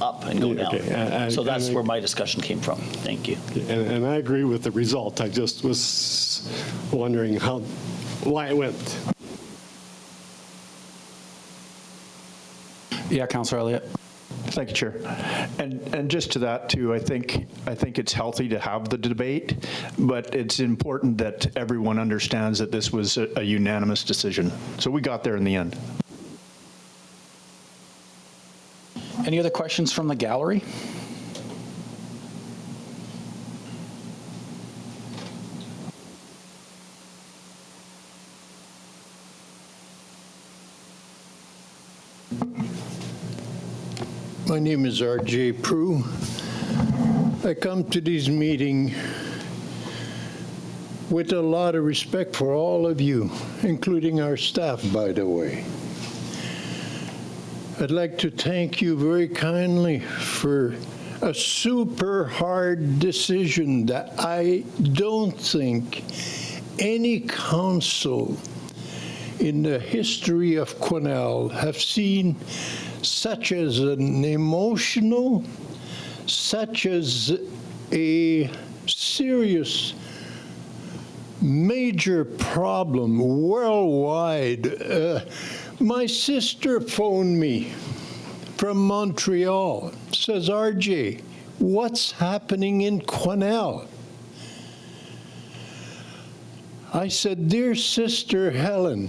up and go down. Okay, so that's where my discussion came from. Thank you. And I agree with the result. I just was wondering why it went. Yeah, Councillor Elliott. Thank you, Chair. And just to that too, I think it's healthy to have the debate, but it's important that everyone understands that this was a unanimous decision. So we got there in the end. Any other questions from the gallery? My name is R.J. Prue. I come to this meeting with a lot of respect for all of you, including our staff, by the way. I'd like to thank you very kindly for a super hard decision that I don't think any council in the history of Quesnel have seen such as an emotional, such as a serious major problem worldwide. My sister phoned me from Montreal, says, RJ, what's happening in Quesnel? I said, dear sister Helen,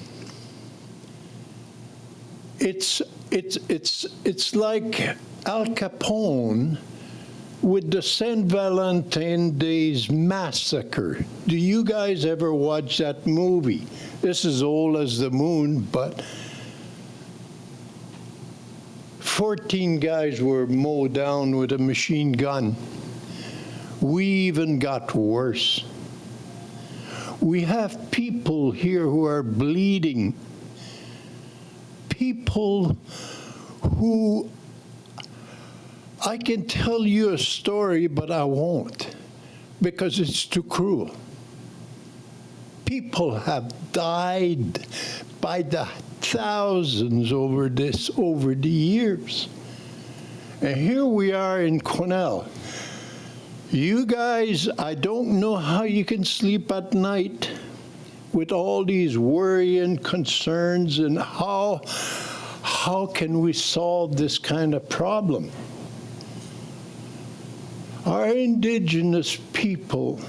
it's like Al Capone with the St. Valentine Days Massacre. Do you guys ever watch that movie? This is old as the moon, but 14 guys were mowed down with a machine gun. We even got worse. We have people here who are bleeding. People who, I can tell you a story, but I won't, because it's too cruel. People have died by the thousands over the years. And here we are in Quesnel. You guys, I don't know how you can sleep at night with all these worry and concerns, and how can we solve this kind of problem? Our Indigenous people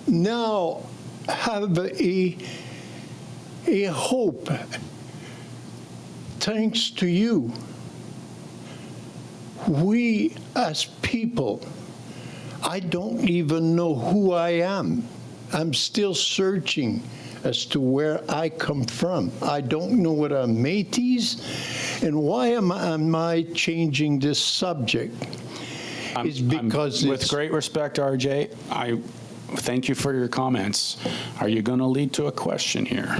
now have a hope, thanks to you. We as people, I don't even know who I am. I'm still searching as to where I come from. I don't know what I'm Métis, and why am I changing this subject? It's because with great respect, RJ, I thank you for your comments. Are you going to lead to a question here?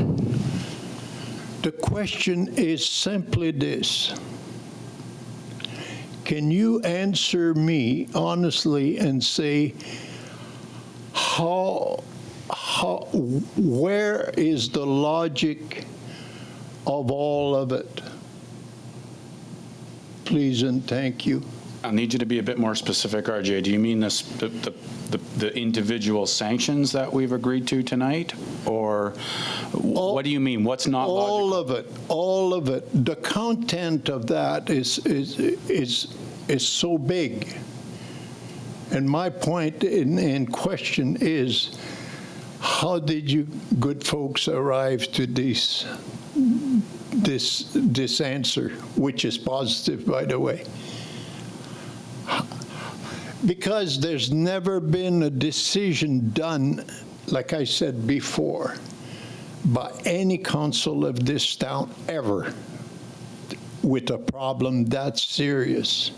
The question is simply this. Can you answer me honestly and say where is the logic of all of it? Please and thank you. I need you to be a bit more specific, RJ. Do you mean the individual sanctions that we've agreed to tonight? Or what do you mean? What's not logical? All of it. The content of that is so big. And my point in question is, how did you good folks arrive to this answer, which is positive, by the way? Because there's never been a decision done, like I said before, by any council of this town ever with a problem that serious.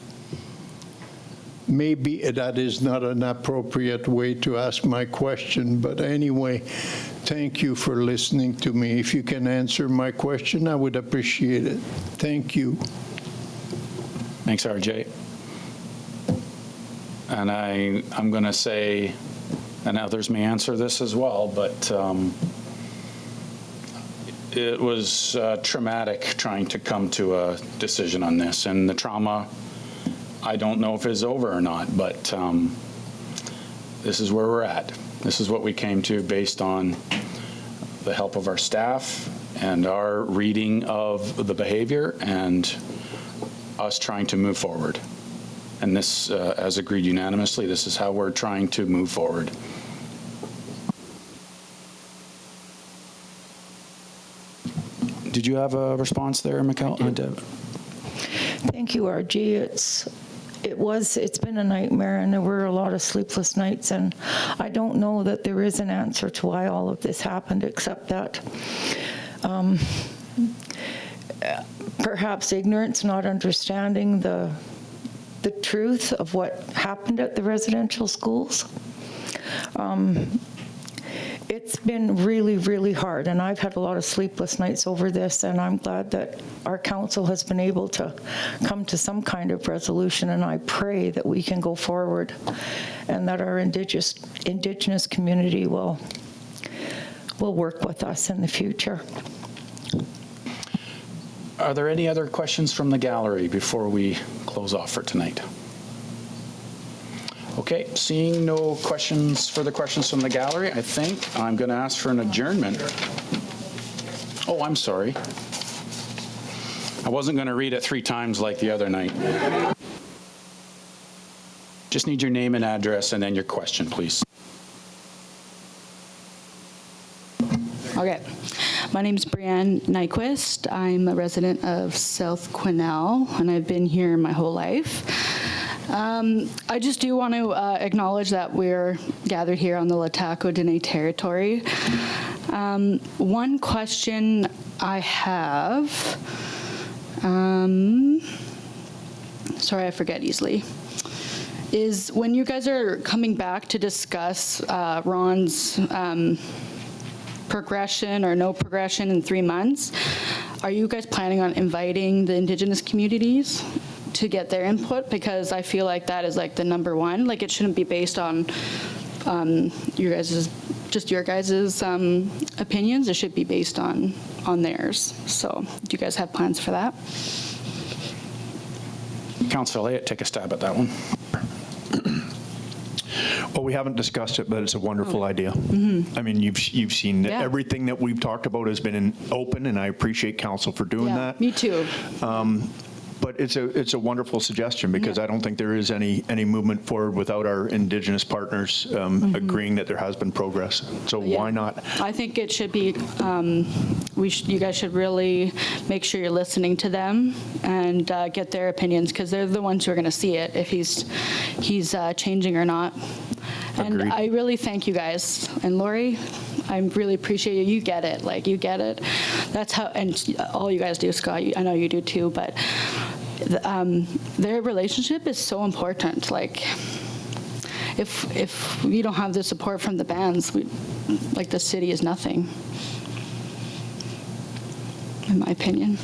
Maybe that is not an appropriate way to ask my question, but anyway, thank you for listening to me. If you can answer my question, I would appreciate it. Thank you. Thanks, RJ. And I'm going to say, and others may answer this as well, but it was traumatic trying to come to a decision on this. And the trauma, I don't know if it's over or not, but this is where we're at. This is what we came to based on the help of our staff and our reading of the behavior and us trying to move forward. And this, as agreed unanimously, this is how we're trying to move forward. Did you have a response there, Mikkel? Thank you, RG. It's been a nightmare, and there were a lot of sleepless nights, and I don't know that there is an answer to why all of this happened, except that perhaps ignorance, not understanding the truth of what happened at the residential schools. It's been really, really hard, and I've had a lot of sleepless nights over this, and I'm glad that our council has been able to come to some kind of resolution, and I pray that we can go forward and that our Indigenous community will work with us in the future. Are there any other questions from the gallery before we close off for tonight? Okay, seeing no further questions from the gallery, I think I'm going to ask for an adjournment. Oh, I'm sorry. I wasn't going to read it 3 times like the other night. Just need your name and address and then your question, please. Okay. My name is Brianne Nyquist. I'm a resident of South Quesnel, and I've been here my whole life. I just do want to acknowledge that we're gathered here on the LHTAKO DENE territory. One question I have, sorry, I forget easily, is when you guys are coming back to discuss Ron's progression or no progression in 3 months, are you guys planning on inviting the Indigenous communities to get their input? Because I feel like that is like the number one. Like, it shouldn't be based on your guys' opinions. It should be based on theirs. So do you guys have plans for that? Councillor Elliott, take a stab at that one. Well, we haven't discussed it, but it's a wonderful idea. Mm-hmm. I mean, you've seen Yeah. everything that we've talked about has been open, and I appreciate council for doing Yeah, that. me too. But it's a wonderful suggestion, because Yeah. I don't think there is any movement forward without our Indigenous partners agreeing that there has been progress. So Yeah. why not? I think it should be, you guys should really make sure you're listening to them and get their opinions, because they're the ones who are going to see it, if he's changing or not. And Agreed. I really thank you guys. And Lori, I really appreciate you. You get it. Like, you get it. That's how, and all you guys do, Scott, I know you do too, but their relationship is so important. Like, if we don't have the support from the bands, like, the city is nothing, in my opinion.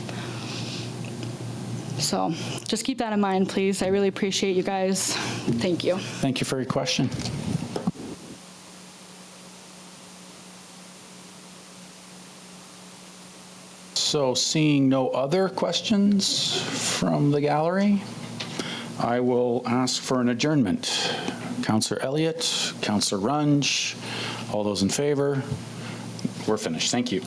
So just keep that in mind, please. I really appreciate you guys. Thank you. Thank you for your question. So seeing no other questions from the gallery, I will ask for an adjournment. Councillor Elliott, Councillor Runge, all those in favor? We're finished. Thank you.